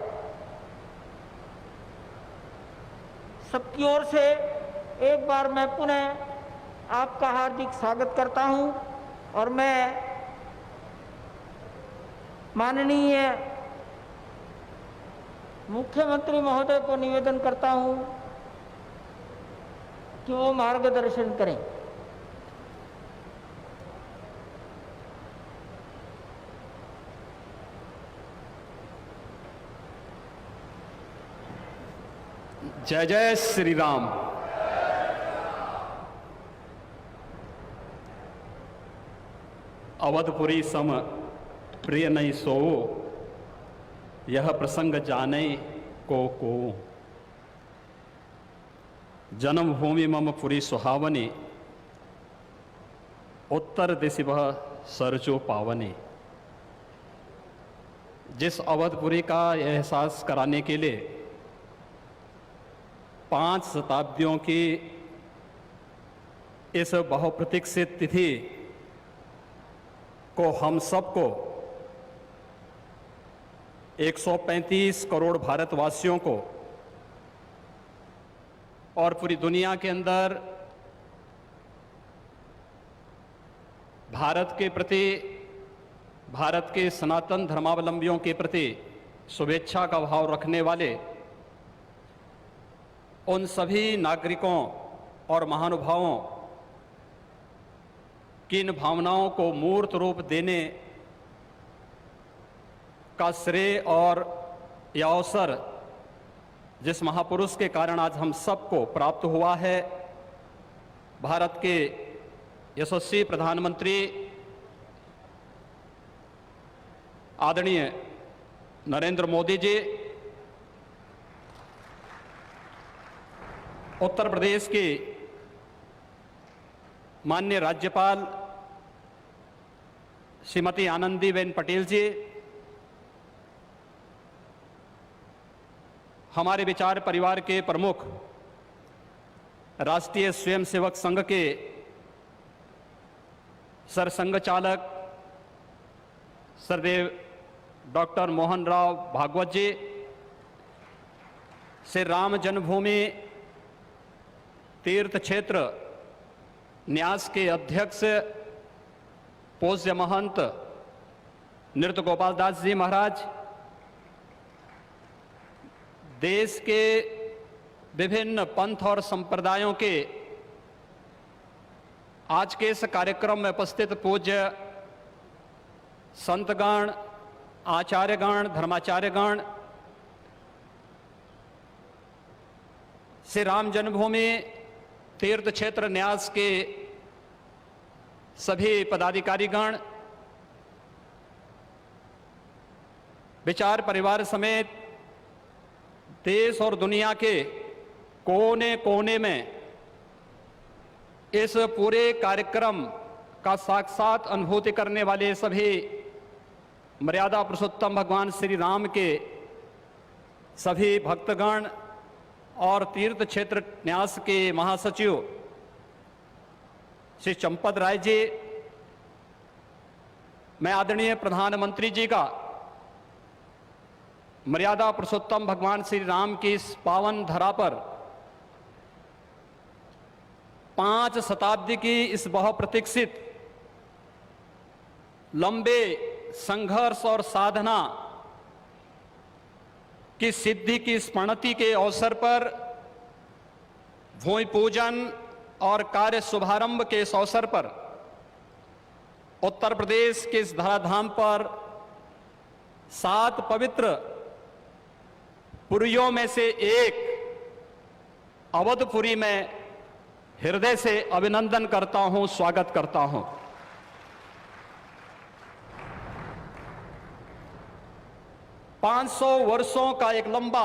सबकी ओर से एक बार मैं पुनः आपका हार्दिक स्वागत करता हूं और मैं माननीय मुख्यमंत्री महोदय को निवेदन करता हूं कि वो मार्गदर्शन करें। जय जय श्री राम। अवधपुरी सम प्रिय नहीं सोओ, यह प्रसंग जाने को। जन्मभूमि मम पुरी सुहावनी, उत्तर दिशि वह सरजो पावनी। जिस अवधपुरी का एहसास कराने के लिए 5 शताब्दियों की इस बहुप्रतीक्षित तिथि को हम सबको 135 करोड़ भारतवासियों को और पूरी दुनिया के अंदर भारत के प्रति, भारत के सनातन धर्मावलंबियों के प्रति शुभेच्छा का भाव रखने वाले उन सभी नागरिकों और महानुभावों की इन भावनाओं को मूर्त रूप देने का श्रेय और यह अवसर जिस महापुरुष के कारण आज हम सबको प्राप्त हुआ है, भारत के यशस्वी प्रधानमंत्री आदरणीय नरेंद्र मोदी जी, उत्तर प्रदेश की माननीय राज्यपाल श्रीमती आनंदीबेन पटेल जी, हमारे विचार परिवार के प्रमुख राष्ट्रीय स्वयंसेवक संघ के सरसंघ चालक सरदेव डॉक्टर मोहन राव भागवत जी, श्री राम जन्मभूमि तीर्थ क्षेत्र न्यास के अध्यक्ष पूज्य महंत नृत्य गोपाल दास जी महाराज, देश के विभिन्न पंथ और संप्रदायों के आज के इस कार्यक्रम में उपस्थित पूज्य संतगण, आचार्यगण, धर्माचार्यगण, श्री राम जन्मभूमि तीर्थ क्षेत्र न्यास के सभी पदाधिकारीगण, विचार परिवार समेत देश और दुनिया के कोने कोने में इस पूरे कार्यक्रम का साक्षात अनुभूति करने वाले सभी मर्यादा पुरुषोत्तम भगवान श्री राम के सभी भक्तगण और तीर्थ क्षेत्र न्यास के महासचिव श्री चंपत राय जी, मैं आदरणीय प्रधानमंत्री जी का मर्यादा पुरुषोत्तम भगवान श्री राम की इस पावन धरा पर 5 शताब्दी की इस बहुप्रतीक्षित लंबे संघर्ष और साधना की सिद्धि की स्मृति के अवसर पर भूमि पूजन और कार्य शुभारंभ के इस अवसर पर उत्तर प्रदेश के इस धराधाम पर 7 पवित्र पुरियों में से एक अवधपुरी में हृदय से अभिनंदन करता हूं, स्वागत करता हूं। पांच 500 वर्षों का एक लंबा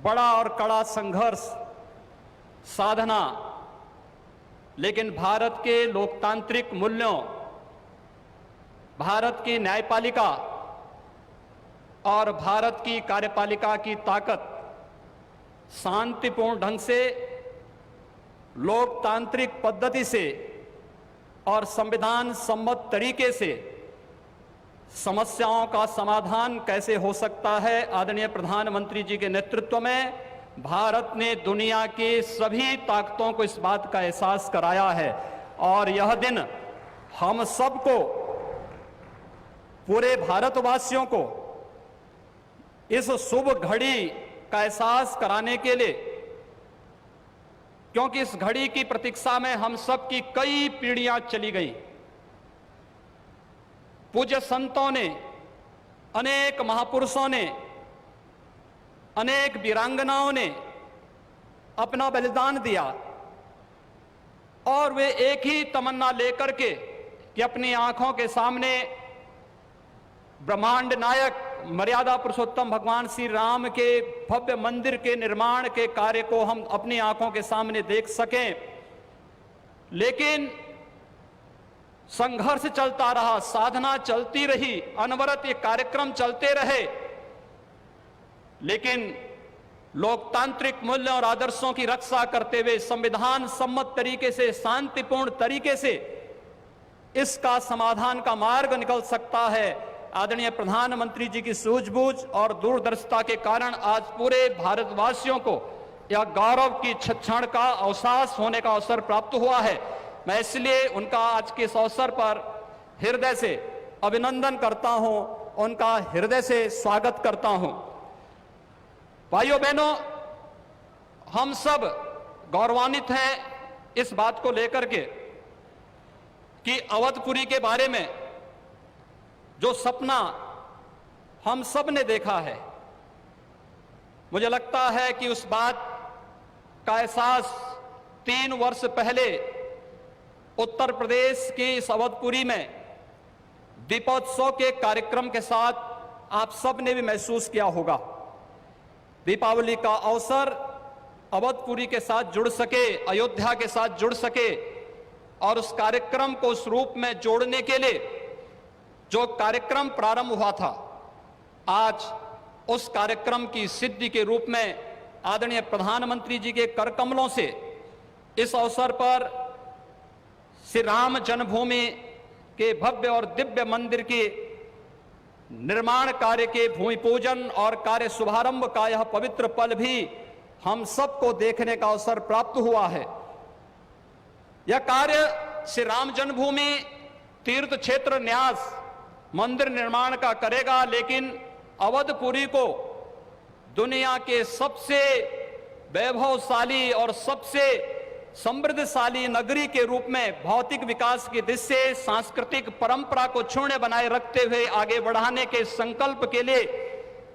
बड़ा और कड़ा संघर्ष, साधना, लेकिन भारत के लोकतांत्रिक मूल्यों, भारत की न्यायपालिका और भारत की कार्यपालिका की ताकत शांतिपूर्ण ढंग से, लोकतांत्रिक पद्धति से और संविधान सम्मत तरीके से समस्याओं का समाधान कैसे हो सकता है, आदरणीय प्रधानमंत्री जी के नेतृत्व में भारत ने दुनिया की सभी ताकतों को इस बात का एहसास कराया है। और यह दिन हम सबको, पूरे भारतवासियों को इस शुभ घड़ी का एहसास कराने के लिए, क्योंकि इस घड़ी की प्रतीक्षा में हम सब की कई पीढ़ियां चली गई। पूज्य संतों ने, अनेक महापुरुषों ने, अनेक वीरांगनाओं ने अपना बलिदान दिया और वे एक ही तमन्ना लेकर के कि अपनी आंखों के सामने ब्रह्मांड नायक मर्यादा पुरुषोत्तम भगवान श्री राम के भव्य मंदिर के निर्माण के कार्य को हम अपनी आंखों के सामने देख सकें। लेकिन संघर्ष चलता रहा, साधना चलती रही, अनवरत ये कार्यक्रम चलते रहे, लेकिन लोकतांत्रिक मूल्यों और आदर्शों की रक्षा करते हुए संविधान सम्मत तरीके से, शांतिपूर्ण तरीके से इसका समाधान का मार्ग निकल सकता है। आदरणीय प्रधानमंत्री जी की सूझबूझ और दूरदर्शिता के कारण आज पूरे भारतवासियों को यह गौरव की क्षण का अवसास होने का अवसर प्राप्त हुआ है। मैं इसलिए उनका आज के इस अवसर पर हृदय से अभिनंदन करता हूं, उनका हृदय से स्वागत करता हूं। भाइयों बहनों, हम सब गौरवान्वित हैं इस बात को लेकर के कि अवधपुरी के बारे में जो सपना हम सब ने देखा है, मुझे लगता है कि उस बात का एहसास 3 वर्ष पहले उत्तर प्रदेश की इस अवधपुरी में दीपोत्सव के कार्यक्रम के साथ आप सब ने भी महसूस किया होगा। दीपावली का अवसर अवधपुरी के साथ जुड़ सके, अयोध्या के साथ जुड़ सके और उस कार्यक्रम को उस रूप में जोड़ने के लिए जो कार्यक्रम प्रारंभ हुआ था, आज उस कार्यक्रम की सिद्धि के रूप में आदरणीय प्रधानमंत्री जी के कर कमलों से इस अवसर पर श्री राम जन्मभूमि के भव्य और दिव्य मंदिर के निर्माण कार्य के भूमि पूजन और कार्य शुभारंभ का यह पवित्र पल भी हम सबको देखने का अवसर प्राप्त हुआ है। यह कार्य श्री राम जन्मभूमि तीर्थ क्षेत्र न्यास मंदिर निर्माण का करेगा, लेकिन अवधपुरी को दुनिया के सबसे वैभवशाली और सबसे समृद्धशाली नगरी के रूप में भौतिक विकास की दृष्टि से सांस्कृतिक परंपरा को क्षुण्ण बनाए रखते हुए आगे बढ़ाने के संकल्प के लिए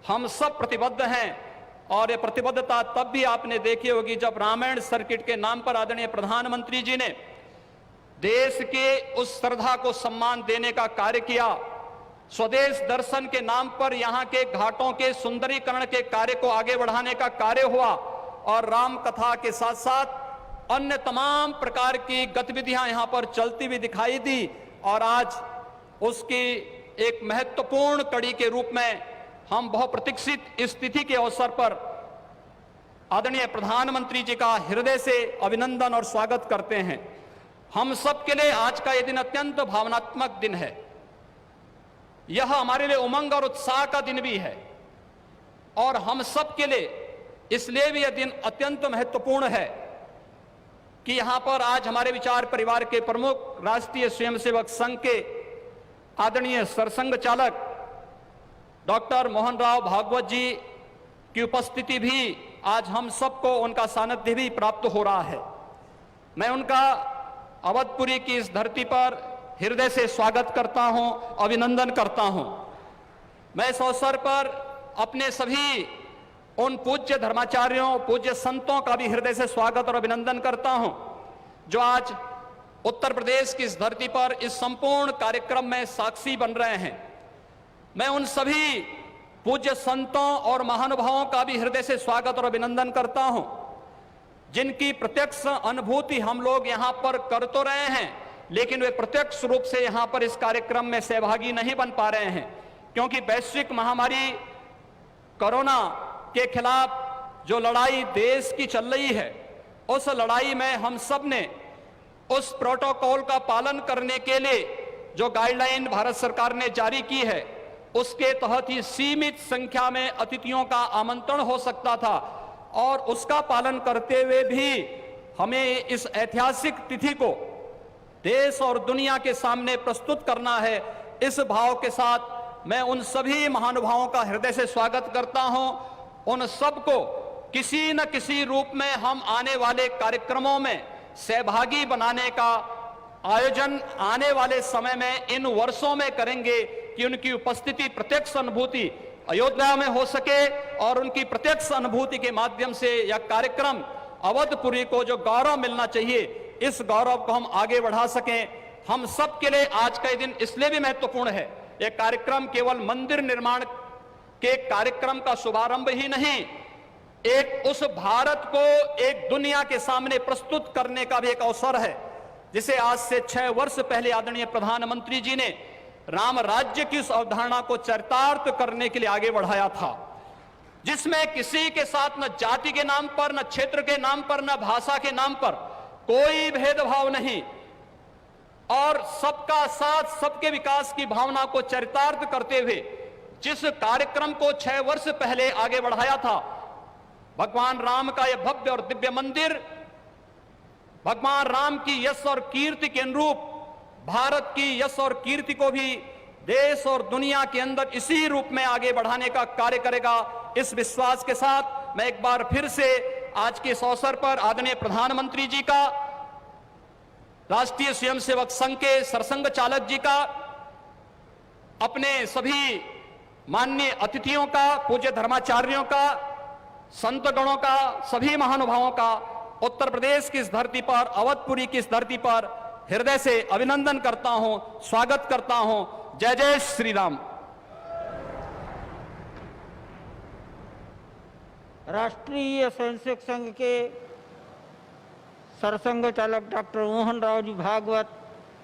हम सब प्रतिबद्ध हैं। और ये प्रतिबद्धता तब भी आपने देखी होगी जब रामायण सर्किट के नाम पर आदरणीय प्रधानमंत्री जी ने देश के उस श्रद्धा को सम्मान देने का कार्य किया। स्वदेश दर्शन के नाम पर यहाँ के घाटों के सुंदरीकरण के कार्य को आगे बढ़ाने का कार्य हुआ और राम कथा के साथ साथ अन्य तमाम प्रकार की गतिविधियां यहां पर चलती हुई दिखाई दी और आज उसकी एक महत्वपूर्ण कड़ी के रूप में हम बहुप्रतीक्षित इस तिथि के अवसर पर आदरणीय प्रधानमंत्री जी का हृदय से अभिनंदन और स्वागत करते हैं। हम सब के लिए आज का यह दिन अत्यंत भावनात्मक दिन है। यह हमारे लिए उमंग और उत्साह का दिन भी है और हम सब के लिए इसलिए भी यह दिन अत्यंत महत्वपूर्ण है कि यहां पर आज हमारे विचार परिवार के प्रमुख राष्ट्रीय स्वयंसेवक संघ के आदरणीय सरसंघ चालक डॉक्टर मोहन राव भागवत जी की उपस्थिति भी आज हम सबको उनका सानिध्य भी प्राप्त हो रहा है। मैं उनका अवधपुरी की इस धरती पर हृदय से स्वागत करता हूं, अभिनंदन करता हूं। मैं इस अवसर पर अपने सभी उन पूज्य धर्माचार्यों, पूज्य संतों का भी हृदय से स्वागत और अभिनंदन करता हूं जो आज उत्तर प्रदेश की इस धरती पर इस संपूर्ण कार्यक्रम में साक्षी बन रहे हैं। मैं उन सभी पूज्य संतों और महानुभावों का भी हृदय से स्वागत और अभिनंदन करता हूं जिनकी प्रत्यक्ष अनुभूति हम लोग यहां पर कर तो रहे हैं, लेकिन वे प्रत्यक्ष रूप से यहां पर इस कार्यक्रम में सहभागी नहीं बन पा रहे हैं क्योंकि वैश्विक महामारी कोरोना के खिलाफ जो लड़ाई देश की चल रही है, उस लड़ाई में हम सब ने उस प्रोटोकॉल का पालन करने के लिए जो गाइडलाइन भारत सरकार ने जारी की है उसके तहत ही सीमित संख्या में अतिथियों का आमंत्रण हो सकता था और उसका पालन करते हुए भी हमें इस ऐतिहासिक तिथि को देश और दुनिया के सामने प्रस्तुत करना है। इस भाव के साथ मैं उन सभी महानुभावों का हृदय से स्वागत करता हूं। उन सबको किसी न किसी रूप में हम आने वाले कार्यक्रमों में सहभागी बनाने का आयोजन आने वाले समय में इन वर्षों में करेंगे कि उनकी उपस्थिति प्रत्यक्ष अनुभूति अयोध्या में हो सके और उनकी प्रत्यक्ष अनुभूति के माध्यम से यह कार्यक्रम अवधपुरी को जो गौरव मिलना चाहिए, इस गौरव को हम आगे बढ़ा सकें। हम सब के लिए आज का दिन इसलिए भी महत्वपूर्ण है। यह कार्यक्रम केवल मंदिर निर्माण के कार्यक्रम का शुभारंभ ही नहीं, एक उस भारत को एक दुनिया के सामने प्रस्तुत करने का भी एक अवसर है जिसे आज से 6 वर्ष पहले आदरणीय प्रधानमंत्री जी ने राम राज्य की उस अवधारणा को चरितार्थ करने के लिए आगे बढ़ाया था, जिसमें किसी के साथ न जाति के नाम पर, न क्षेत्र के नाम पर, न भाषा के नाम पर कोई भेदभाव नहीं और सबका साथ सबके विकास की भावना को चरितार्थ करते हुए जिस कार्यक्रम को 6 वर्ष पहले आगे बढ़ाया था, भगवान राम का यह भव्य और दिव्य मंदिर भगवान राम की यश और कीर्ति के अनुरूप भारत की यश और कीर्ति को भी देश और दुनिया के अंदर इसी रूप में आगे बढ़ाने का कार्य करेगा। इस विश्वास के साथ मैं एक बार फिर से आज के इस अवसर पर आदरणीय प्रधानमंत्री जी का, राष्ट्रीय स्वयंसेवक संघ के सरसंघ चालक जी का, अपने सभी माननीय अतिथियों का, पूज्य धर्माचार्यों का, संतगणों का, सभी महानुभावों का उत्तर प्रदेश की इस धरती पर, अवधपुरी की इस धरती पर हृदय से अभिनंदन करता हूं, स्वागत करता हूं। जय जय श्री राम। राष्ट्रीय स्वयंसेवक संघ के सरसंघ चालक डॉक्टर मोहन राव जी भागवत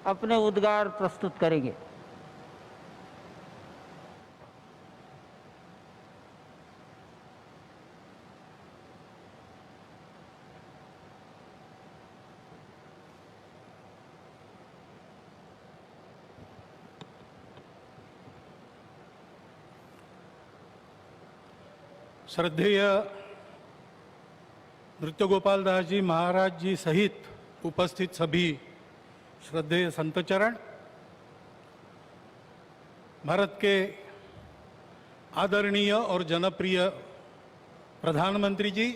अपने उद्गार प्रस्तुत करेंगे। श्रद्धेय नृत्य गोपाल दास जी महाराज जी सहित उपस्थित सभी श्रद्धेय संतचरण, भारत के आदरणीय और जनप्रिय प्रधानमंत्री जी,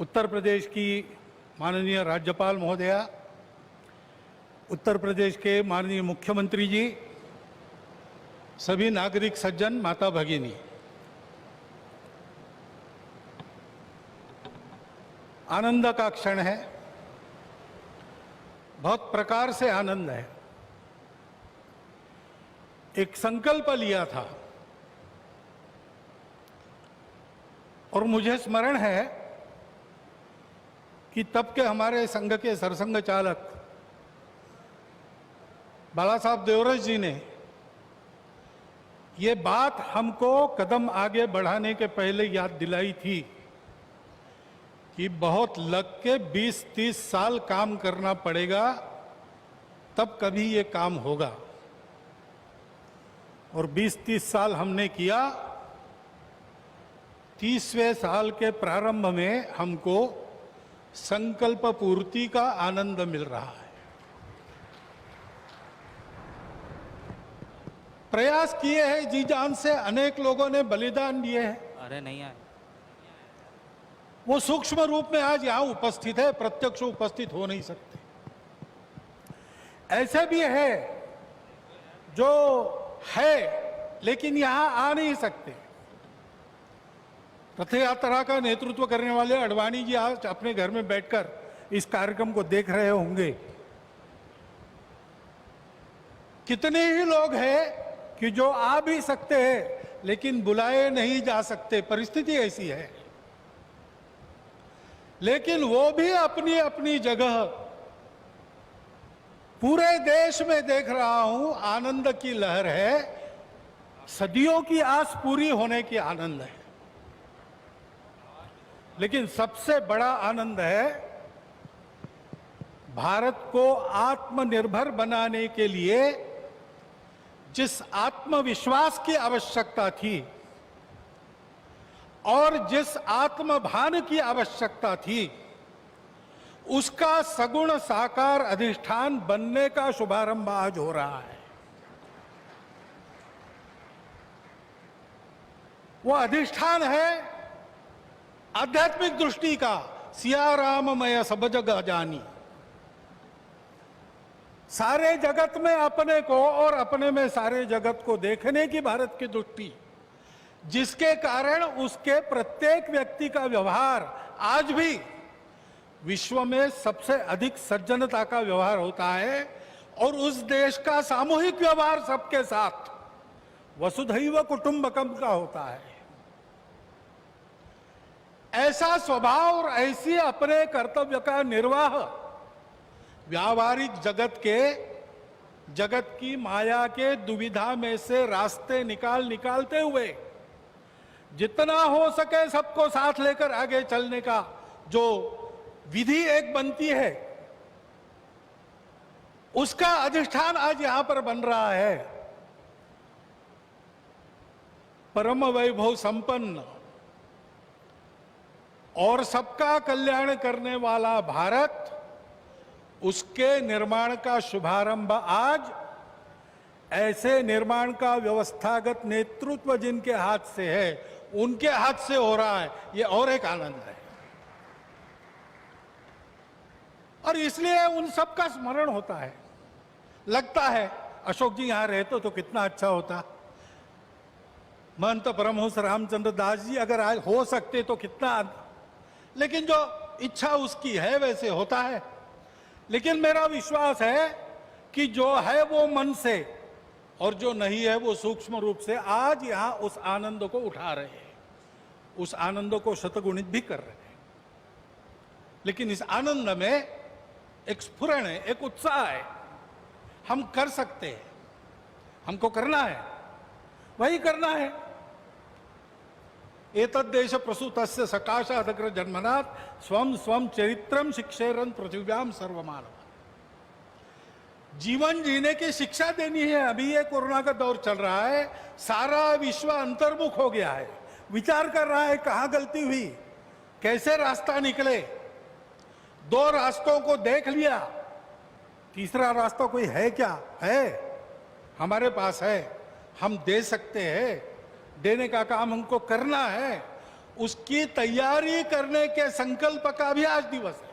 उत्तर प्रदेश की माननीय राज्यपाल महोदया, उत्तर प्रदेश के माननीय मुख्यमंत्री जी, सभी नागरिक सज्जन, माता भगिनी, आनंद का क्षण है। बहुत प्रकार से आनंद है। एक संकल्प लिया था और मुझे स्मरण है कि तब के हमारे संघ के सरसंघ चालक बाला साहब देवरस जी ने ये बात हमको कदम आगे बढ़ाने के पहले याद दिलाई थी कि बहुत लग के 20-30 साल काम करना पड़ेगा, तब कभी ये काम होगा। और 20-30 साल हमने किया। 30वें साल के प्रारंभ में हमको संकल्प पूर्ति का आनंद मिल रहा है। प्रयास किए हैं जी जान से, अनेक लोगों ने बलिदान दिए हैं। अरे नहीं आए, वो सूक्ष्म रूप में आज यहां उपस्थित है, प्रत्यक्ष उपस्थित हो नहीं सकते। ऐसे भी है जो है लेकिन यहां आ नहीं सकते। रथ यात्रा का नेतृत्व करने वाले अडवाणी जी आज अपने घर में बैठकर इस कार्यक्रम को देख रहे होंगे। कितने ही लोग हैं कि जो आ भी सकते हैं लेकिन बुलाए नहीं जा सकते, परिस्थिति ऐसी है। लेकिन वो भी अपनी अपनी जगह पूरे देश में देख रहा हूं आनंद की लहर है। सदियों की आस पूरी होने की आनंद है। लेकिन सबसे बड़ा आनंद है भारत को आत्मनिर्भर बनाने के लिए जिस आत्मविश्वास की आवश्यकता थी और जिस आत्मभान की आवश्यकता थी, उसका सगुण साकार अधिष्ठान बनने का शुभारंभ आज हो रहा है। वो अधिष्ठान है आध्यात्मिक दृष्टि का। सिया राममय सब जग जानी। सारे जगत में अपने को और अपने में सारे जगत को देखने की भारत की दृष्टि, जिसके कारण उसके प्रत्येक व्यक्ति का व्यवहार आज भी विश्व में सबसे अधिक सज्जनता का व्यवहार होता है। और उस देश का सामूहिक व्यवहार सबके साथ वसुधैव कुटुंबकम का होता है। ऐसा स्वभाव और ऐसी अपने कर्तव्य का निर्वाह व्यावहारिक जगत की माया के दुविधा में से रास्ते निकालते हुए जितना हो सके सबको साथ लेकर आगे चलने का जो विधि एक बनती है, उसका अधिष्ठान आज यहां पर बन रहा है। परम वैभव संपन्न और सबका कल्याण करने वाला भारत, उसके निर्माण का शुभारंभ आज ऐसे निर्माण का व्यवस्थागत नेतृत्व जिनके हाथ से है, उनके हाथ से हो रहा है। ये और एक आनंद है। और इसलिए उन सब का स्मरण होता है। लगता है अशोक जी यहां रहते तो कितना अच्छा होता, महंत परमहंस रामचंद्र दास जी अगर आज हो सकते तो कितना। लेकिन जो इच्छा उसकी है वैसे होता है। लेकिन मेरा विश्वास है कि जो है वो मन से और जो नहीं है वो सूक्ष्म रूप से आज यहां उस आनंद को उठा रहे हैं। उस आनंद को शतगुणित भी कर रहे हैं। लेकिन इस आनंद में एक स्फुरण है, एक उत्साह है, हम कर सकते हैं, हमको करना है, वही करना है। एतद्देश प्रसूतस्य सकाशादग्र जन्मनात् स्वम स्वम चरित्रम शिक्षेरन पृथिव्याम सर्वमानव। जीवन जीने की शिक्षा देनी है। अभी ये कोरोना का दौर चल रहा है, सारा विश्व अंतर्मुख हो गया है, विचार कर रहा है कहां गलती हुई, कैसे रास्ता निकले। दो रास्तों को देख लिया, तीसरा रास्ता कोई है क्या? है, हमारे पास है, हम दे सकते हैं, देने का काम हमको करना है। उसकी तैयारी करने के संकल्प का भी आज दिवस है।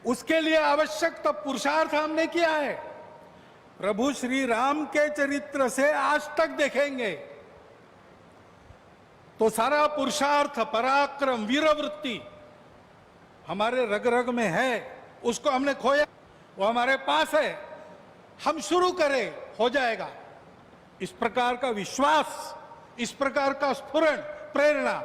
उसके लिए आवश्यक तो पुरुषार्थ हमने किया है। प्रभु श्री राम के चरित्र से आज तक देखेंगे तो सारा पुरुषार्थ, पराक्रम, वीरवृत्ति हमारे रग रग में है। उसको हमने खोया, वो हमारे पास है, हम शुरू करें, हो जाएगा। इस प्रकार का विश्वास, इस प्रकार का स्फुरण, प्रेरणा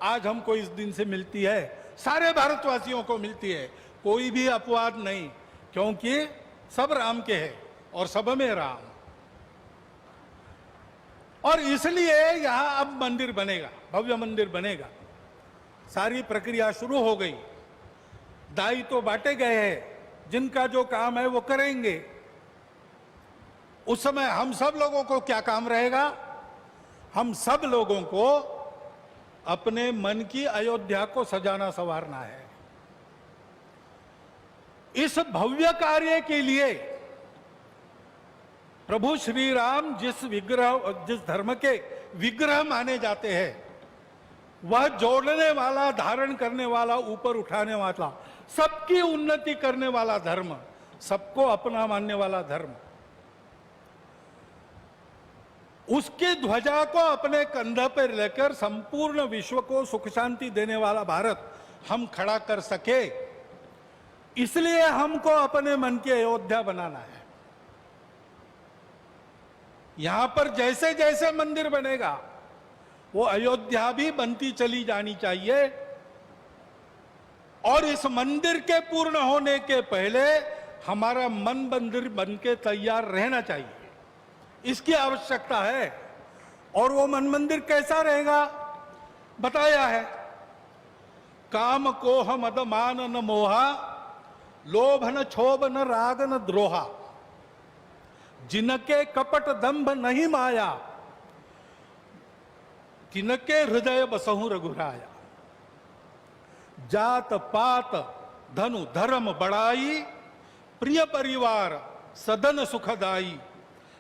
आज हमको इस दिन से मिलती है, सारे भारतवासियों को मिलती है। कोई भी अपवाद नहीं, क्योंकि सब राम के हैं और सब में राम। और इसलिए यहां अब मंदिर बनेगा, भव्य मंदिर बनेगा। सारी प्रक्रिया शुरू हो गई, दायित्व तो बांटे गए हैं, जिनका जो काम है वो करेंगे। उस समय हम सब लोगों को क्या काम रहेगा? हम सब लोगों को अपने मन की अयोध्या को सजाना संवारना है। इस भव्य कार्य के लिए प्रभु श्री राम जिस धर्म के विग्रह माने जाते हैं, वह जोड़ने वाला, धारण करने वाला, ऊपर उठाने वाला, सबकी उन्नति करने वाला धर्म, सबको अपना मानने वाला धर्म, उसकी ध्वजा को अपने कंधे पर लेकर संपूर्ण विश्व को सुख शांति देने वाला भारत हम खड़ा कर सके, इसलिए हमको अपने मन की अयोध्या बनाना है। यहां पर जैसे जैसे मंदिर बनेगा वो अयोध्या भी बनती चली जानी चाहिए। और इस मंदिर के पूर्ण होने के पहले हमारा मन मंदिर बनके तैयार रहना चाहिए, इसकी आवश्यकता है। और वो मन मंदिर कैसा रहेगा बताया है। काम कोह मद मान न मोहा, लोभ न क्षोभ न राग न द्रोहा, जिनके कपट दंभ नहीं माया, तिनके हृदय बसहु रघुराया। जात पात धनु धर्म बढ़ाई, प्रिय परिवार सदन सुखदाई,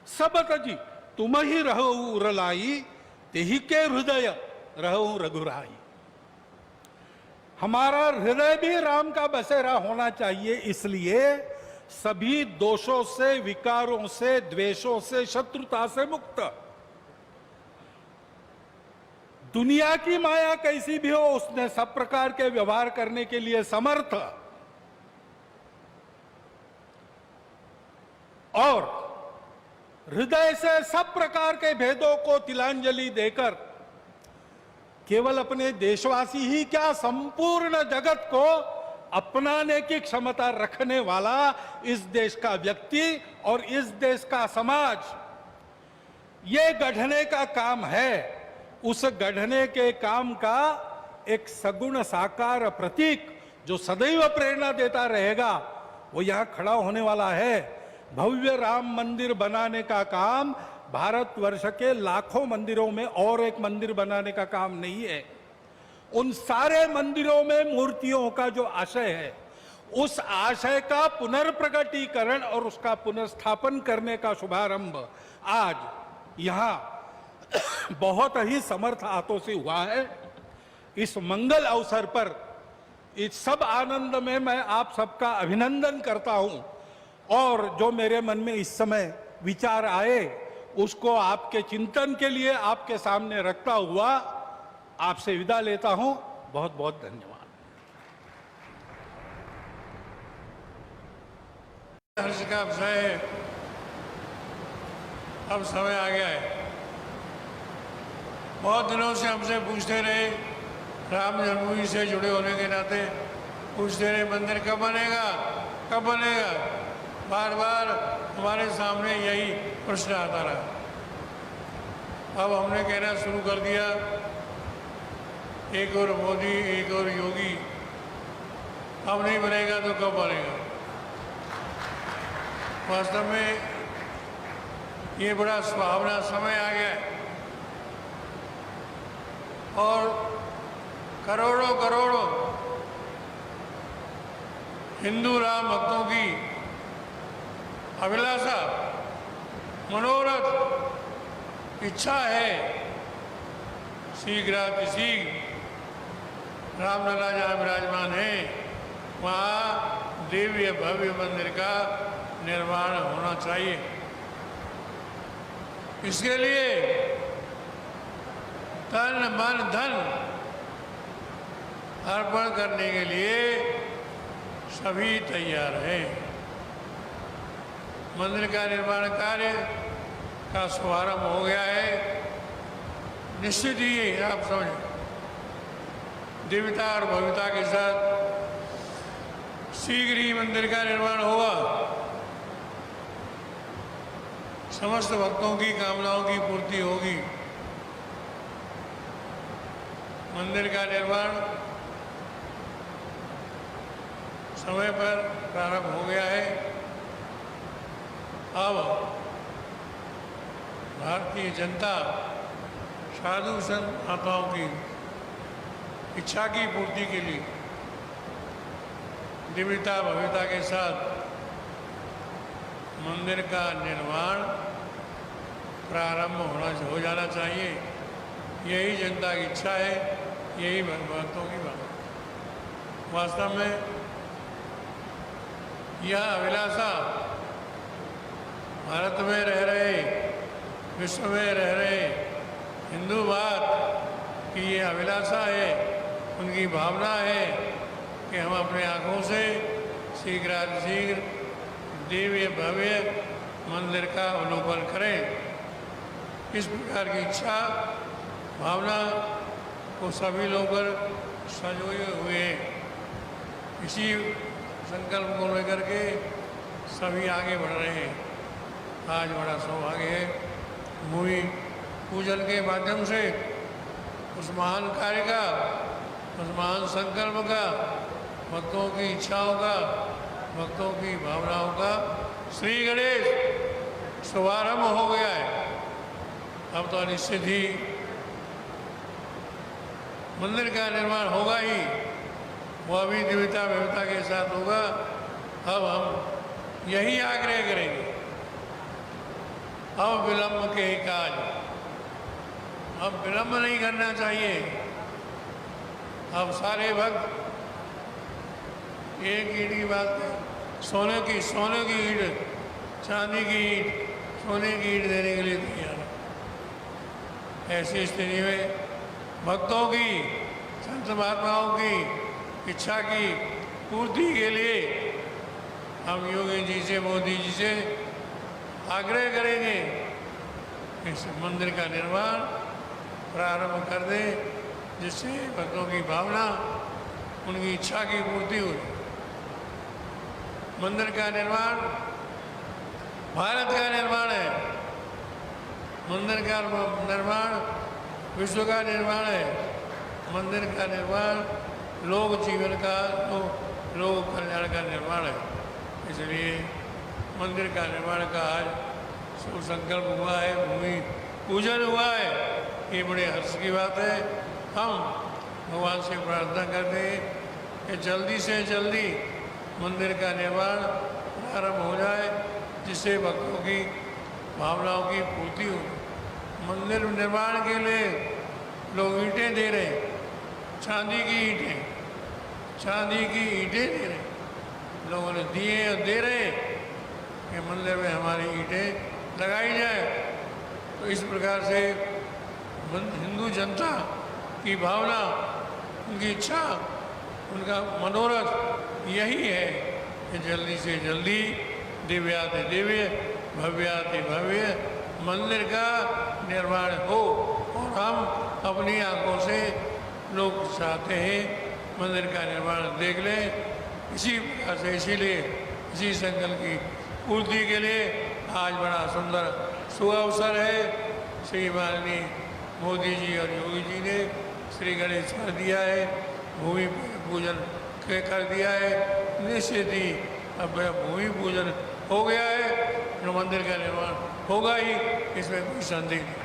सब तजी तुम ही रहो उरलाई, तेहि के हृदय रहो रघुराई। हमारा हृदय भी राम का बसेरा होना चाहिए। इसलिए सभी दोषों से, विकारों से, द्वेषों से, शत्रुता से मुक्त। दुनिया की माया कैसी भी हो, उसने सब प्रकार के व्यवहार करने के लिए समर्थ। और हृदय से सब प्रकार के भेदों को तिलांजलि देकर केवल अपने देशवासी ही क्या, संपूर्ण जगत को अपनाने की क्षमता रखने वाला इस देश का व्यक्ति और इस देश का समाज, ये गढ़ने का काम है। उस गढ़ने के काम का एक सगुण साकार प्रतीक जो सदैव प्रेरणा देता रहेगा, वो यहां खड़ा होने वाला है। भव्य राम मंदिर बनाने का काम भारतवर्ष के लाखों मंदिरों में और एक मंदिर बनाने का काम नहीं है। उन सारे मंदिरों में मूर्तियों का जो आशय है, उस आशय का पुनर्प्रगटीकरण और उसका पुनर्स्थापन करने का शुभारंभ आज यहां बहुत ही समर्थ हाथों से हुआ है। इस मंगल अवसर पर इस सब आनंद में मैं आप सबका अभिनंदन करता हूं। और जो मेरे मन में इस समय विचार आए, उसको आपके चिंतन के लिए आपके सामने रखता हुआ आपसे विदा लेता हूं। बहुत बहुत धन्यवाद। हर्ष का विषय अब समय आ गया है। बहुत दिनों से हमसे पूछते रहे, राम जन्मभूमि से जुड़े होने के नाते पूछते रहे मंदिर कब बनेगा, कब बनेगा। बार बार हमारे सामने यही प्रश्न आता रहा। अब हमने कहना शुरू कर दिया, एक और मोदी एक और योगी, अब नहीं बनेगा तो कब बनेगा। वास्तव में ये बड़ा सुहावना समय आ गया है और करोड़ों करोड़ों हिंदू राम भक्तों की अभिलाषा, मनोरथ, इच्छा है शीघ्र रामलला जहाँ विराजमान है वहाँ दिव्य भव्य मंदिर का निर्माण होना चाहिए। इसके लिए तन मन धन अर्पण करने के लिए सभी तैयार हैं। मंदिर का निर्माण कार्य का शुभारंभ हो गया है। निश्चित ही आप समझें, दिव्यता और भव्यता के साथ शीघ्र ही मंदिर का निर्माण होगा। समस्त भक्तों की कामनाओं की पूर्ति होगी। मंदिर का निर्माण समय पर प्रारंभ हो गया है। अब भारतीय जनता साधु संत महात्माओं की इच्छा की पूर्ति के लिए दिव्यता भव्यता के साथ मंदिर का निर्माण प्रारंभ हो जाना चाहिए। यही जनता की इच्छा है, यही भक्तों की बात। वास्तव में यह अभिलाषा भारत में रह रहे, विश्व में रह रहे हिंदू बात की ये अभिलाषा है, उनकी भावना है कि हम अपने आँखों से शीघ्रातिशीघ्र दिव्य भव्य मंदिर का अवलोकन करें। इस प्रकार की इच्छा भावना को सभी लोग संजोए हुए हैं। इसी संकल्प को लेकर के सभी आगे बढ़ रहे हैं। आज बड़ा सौभाग्य है भूमि पूजन के माध्यम से उस महान कार्य का, उस महान संकल्प का, भक्तों की इच्छाओं का, भक्तों की भावनाओं का श्री गणेश शुभारंभ हो गया है। अब तो निश्चित ही मंदिर का निर्माण होगा ही, वह भी दिव्यता भव्यता के साथ होगा। अब हम यही आग्रह करेंगे, अब विलंब के ही काज, अब विलंब नहीं करना चाहिए। अब सारे भक्त एक ईंट की बात है, सोने की ईंट, चांदी की ईंट, सोने की ईंट देने के लिए तैयार है। ऐसी स्थिति में भक्तों की, संत महात्माओं की इच्छा की पूर्ति के लिए हम योगी जी से, मोदी जी से आग्रह करेंगे इस मंदिर का निर्माण प्रारंभ कर दें, जिससे भक्तों की भावना, उनकी इच्छा की पूर्ति हो। मंदिर का निर्माण भारत का निर्माण है, मंदिर का निर्माण विश्व का निर्माण है। मंदिर का निर्माण लोक जीवन का, लोक कल्याण का निर्माण है। इसलिए मंदिर का निर्माण का आज शुभ संकल्प हुआ है, भूमि पूजन हुआ है। ये बड़े हर्ष की बात है। हम भगवान से प्रार्थना करते हैं कि जल्दी से जल्दी मंदिर का निर्माण प्रारंभ हो जाए, जिससे भक्तों की भावनाओं की पूर्ति हो। मंदिर निर्माण के लिए लोग ईंटें दे रहे हैं, चांदी की ईंटें दे रहे हैं। लोगों ने दिए और दे रहे हैं कि मंदिर में हमारी ईंटें लगाई जाए। तो इस प्रकार से हिंदू जनता की भावना, उनकी इच्छा, उनका मनोरथ यही है कि जल्दी से जल्दी दिव्याति दिव्य, भव्याति भव्य मंदिर का निर्माण हो और हम अपनी आंखों से लोग चाहते हैं मंदिर का निर्माण देख लें। इसी प्रकार से इसीलिए इसी संकल्प की पूर्ति के लिए आज बड़ा सुंदर सुअवसर है। श्री माननीय मोदी जी और योगी जी ने श्री गणेश कर दिया है, भूमि पूजन कर दिया है। निश्चित ही अब भूमि पूजन हो गया है, जो मंदिर का निर्माण होगा ही, इसमें कोई संदेह नहीं।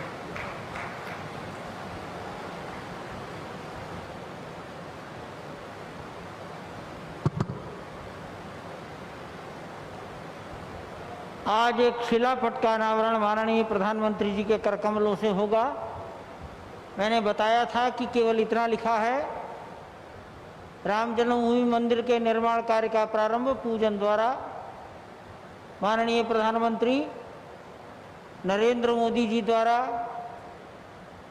आज एक शिलापट का अनावरण माननीय प्रधानमंत्री जी के कर कमलों से होगा। मैंने बताया था कि केवल इतना लिखा है, राम जन्मभूमि मंदिर के निर्माण कार्य का प्रारंभ पूजन द्वारा माननीय प्रधानमंत्री नरेंद्र मोदी जी द्वारा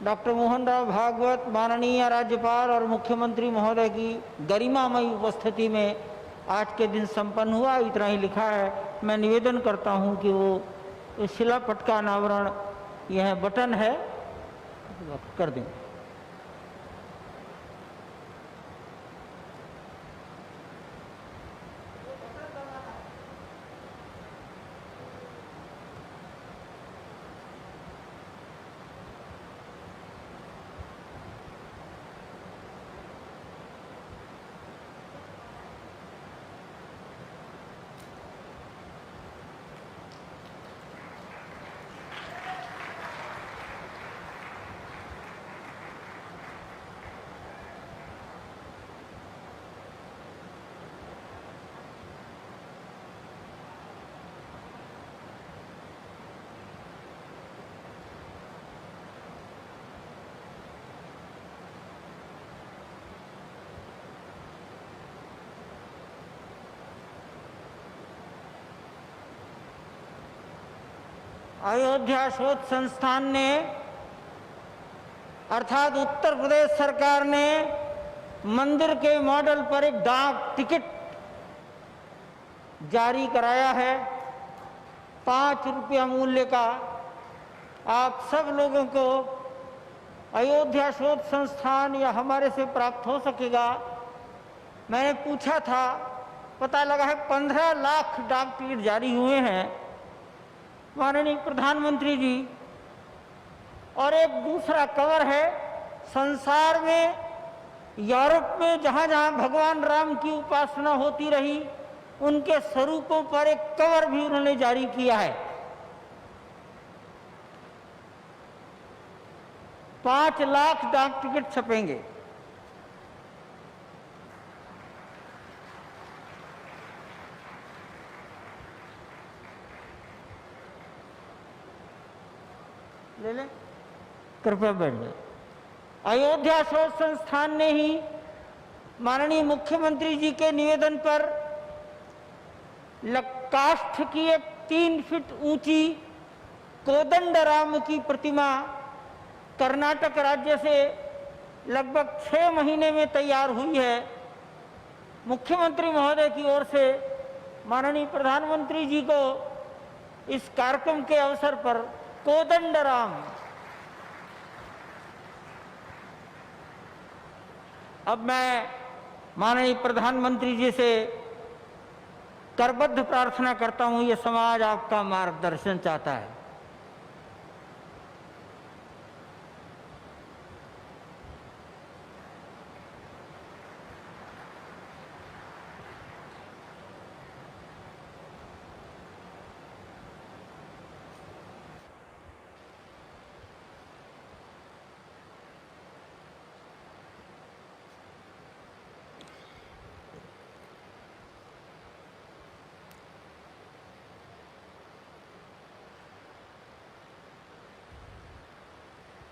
डॉक्टर मोहन राव भागवत माननीय राज्यपाल और मुख्यमंत्री महोदय की गरिमामयी उपस्थिति में आज के दिन संपन्न हुआ। इतना ही लिखा है। मैं निवेदन करता हूं कि वो शिलापट का अनावरण, यह बटन है, कर दें। अयोध्या शोध संस्थान ने अर्थात उत्तर प्रदेश सरकार ने मंदिर के मॉडल पर एक डाक टिकट जारी कराया है 5 रुपया मूल्य का। आप सब लोगों को अयोध्या शोध संस्थान या हमारे से प्राप्त हो सकेगा। मैंने पूछा था, पता लगा है 15 लाख डाक टिकट जारी हुए हैं माननीय प्रधानमंत्री जी। और एक दूसरा कवर है, संसार में यूरोप में जहां जहां भगवान राम की उपासना होती रही उनके स्वरूपों पर एक कवर भी उन्होंने जारी किया है। 5 लाख डाक टिकट छपेंगे। ले लें, कृपया बैठ जाए। अयोध्या शोध संस्थान ने ही माननीय मुख्यमंत्री जी के निवेदन पर काष्ठ की एक 3 फीट ऊंची कोदंडराम की प्रतिमा कर्नाटक राज्य से लगभग 6 महीने में तैयार हुई है। मुख्यमंत्री महोदय की ओर से माननीय प्रधानमंत्री जी को इस कार्यक्रम के अवसर पर कोदंडराम, अब मैं माननीय प्रधानमंत्री जी से करबद्ध प्रार्थना करता हूं, ये समाज आपका मार्गदर्शन चाहता है।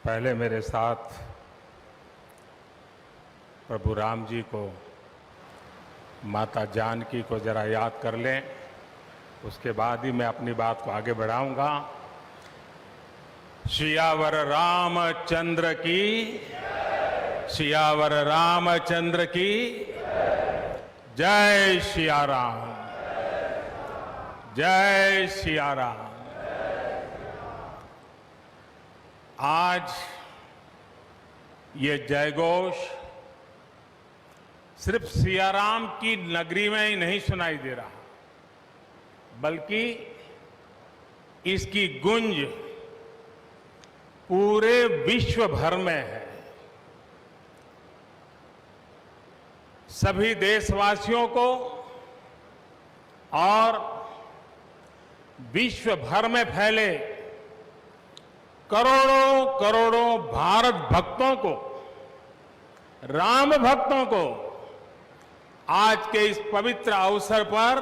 पहले मेरे साथ प्रभु राम जी को, माता जानकी को जरा याद कर लें, उसके बाद ही मैं अपनी बात को आगे बढ़ाऊंगा। सियावर रामचंद्र की, सियावर रामचंद्र की जय सिया राम, जय सिया राम। आज ये जयघोष सिर्फ सियाराम की नगरी में ही नहीं सुनाई दे रहा, बल्कि इसकी गूंज पूरे विश्व भर में है। सभी देशवासियों को और विश्व भर में फैले करोड़ों करोड़ों भारत भक्तों को, राम भक्तों को आज के इस पवित्र अवसर पर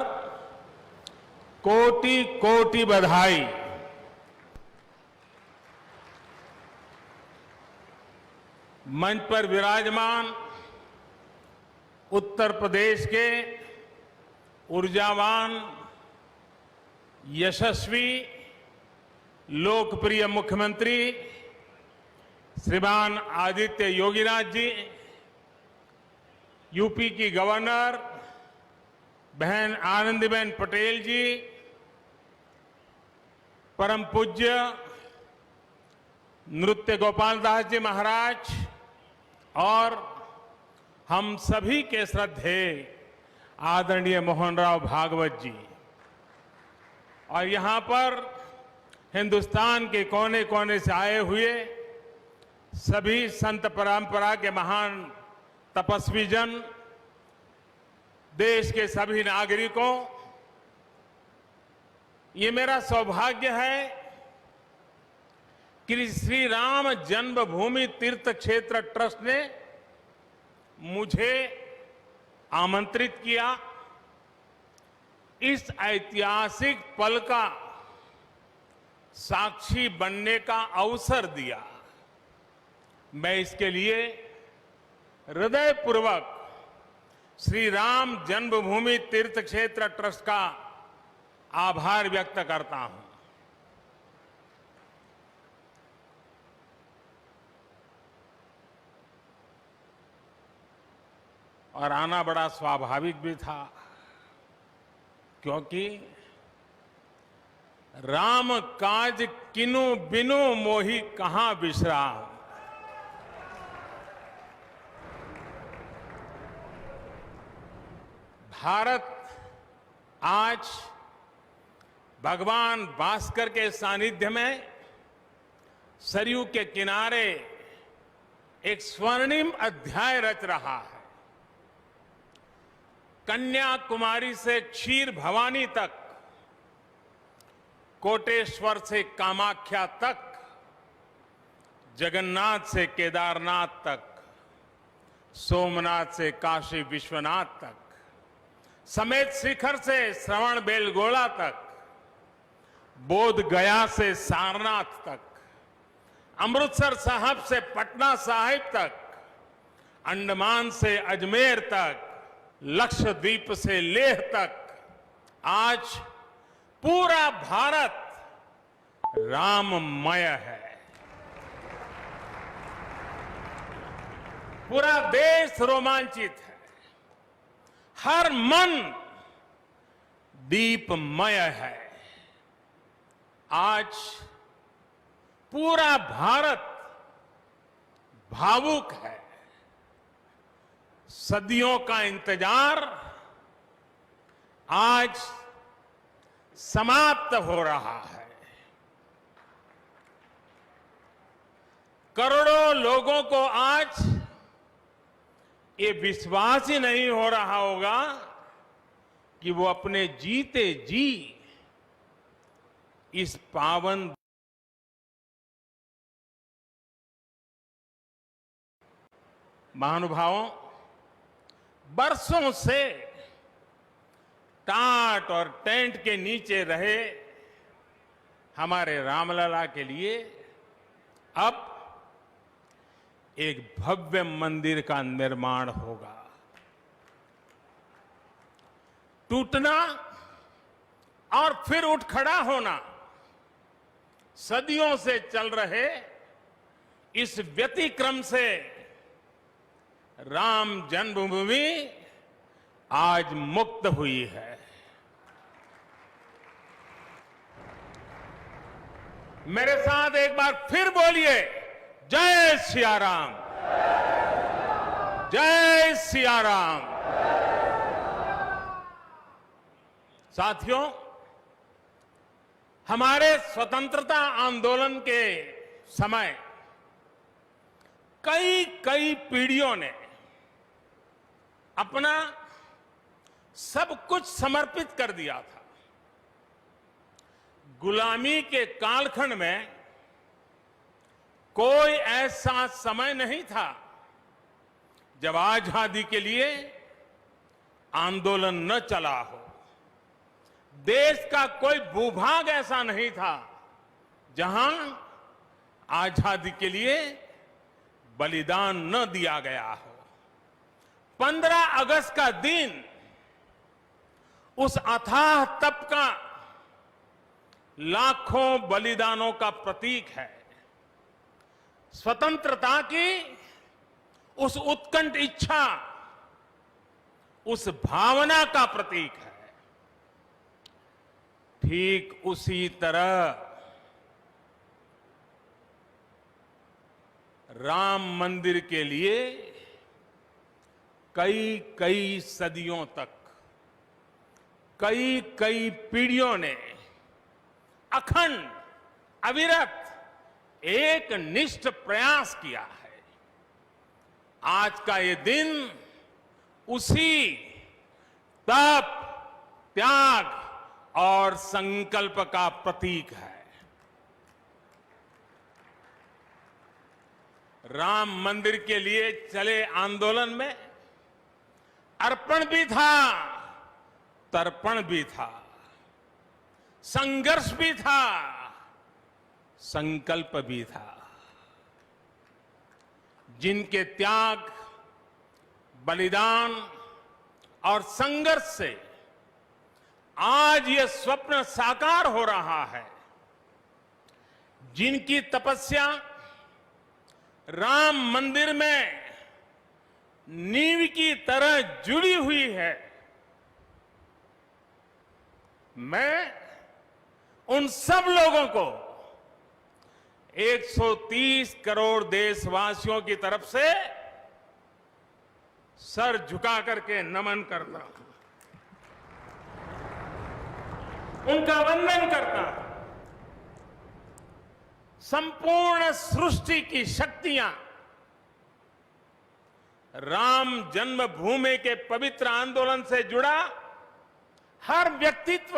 कोटि कोटि बधाई। मंच पर विराजमान उत्तर प्रदेश के ऊर्जावान, यशस्वी, लोकप्रिय मुख्यमंत्री श्रीमान आदित्य योगीनाथ जी, यूपी की गवर्नर बहन आनंदीबेन पटेल जी, परम पूज्य नृत्य गोपाल दास जी महाराज और हम सभी के श्रद्धेय आदरणीय मोहनराव भागवत जी, और यहां पर हिंदुस्तान के कोने कोने से आए हुए सभी संत परंपरा के महान तपस्वी जन, देश के सभी नागरिकों, ये मेरा सौभाग्य है कि श्री राम जन्मभूमि तीर्थ क्षेत्र ट्रस्ट ने मुझे आमंत्रित किया, इस ऐतिहासिक पल का साक्षी बनने का अवसर दिया। मैं इसके लिए हृदयपूर्वक श्री राम जन्मभूमि तीर्थ क्षेत्र ट्रस्ट का आभार व्यक्त करता हूं। और आना बड़ा स्वाभाविक भी था, क्योंकि राम काज किनु बिनु मोहि कहां विश्राम। भारत आज भगवान भास्कर के सानिध्य में सरयू के किनारे एक स्वर्णिम अध्याय रच रहा है। कन्याकुमारी से क्षीर भवानी तक, कोटेश्वर से कामाख्या तक, जगन्नाथ से केदारनाथ तक, सोमनाथ से काशी विश्वनाथ तक, समेत शिखर से श्रवण बेलगोला तक, बोध गया से सारनाथ तक, अमृतसर साहब से पटना साहिब तक, अंडमान से अजमेर तक, लक्षद्वीप से लेह तक, आज पूरा भारत राममय है। पूरा देश रोमांचित है, हर मन दीपमय है। आज पूरा भारत भावुक है। सदियों का इंतजार आज समाप्त हो रहा है। करोड़ों लोगों को आज ये विश्वास ही नहीं हो रहा होगा कि वो अपने जीते जी इस पावन महानुभावों, बरसों से टाट और टेंट के नीचे रहे हमारे रामलला के लिए अब एक भव्य मंदिर का निर्माण होगा। टूटना और फिर उठ खड़ा होना सदियों से चल रहे इस व्यतिक्रम से राम जन्मभूमि आज मुक्त हुई है। मेरे साथ एक बार फिर बोलिए, जय सिया राम, जय सिया राम। साथियों, हमारे स्वतंत्रता आंदोलन के समय कई पीढ़ियों ने अपना सब कुछ समर्पित कर दिया था। गुलामी के कालखंड में कोई ऐसा समय नहीं था जब आजादी के लिए आंदोलन न चला हो। देश का कोई भूभाग ऐसा नहीं था जहां आजादी के लिए बलिदान न दिया गया हो। 15 अगस्त का दिन उस अथाह तप का, लाखों बलिदानों का प्रतीक है। स्वतंत्रता की उस उत्कंठ इच्छा, उस भावना का प्रतीक है। ठीक उसी तरह राम मंदिर के लिए कई सदियों तक, कई पीढ़ियों ने अखंड, अविरत एक निष्ठ प्रयास किया है। आज का ये दिन उसी तप, त्याग और संकल्प का प्रतीक है। राम मंदिर के लिए चले आंदोलन में अर्पण भी था, तर्पण भी था, संघर्ष भी था, संकल्प भी था। जिनके त्याग, बलिदान और संघर्ष से आज ये स्वप्न साकार हो रहा है, जिनकी तपस्या राम मंदिर में नींव की तरह जुड़ी हुई है, मैं उन सब लोगों को 130 करोड़ देशवासियों की तरफ से सर झुका करके नमन करता हूं, उनका वंदन करता हूं। संपूर्ण सृष्टि की शक्तियां राम जन्मभूमि के पवित्र आंदोलन से जुड़ा हर व्यक्तित्व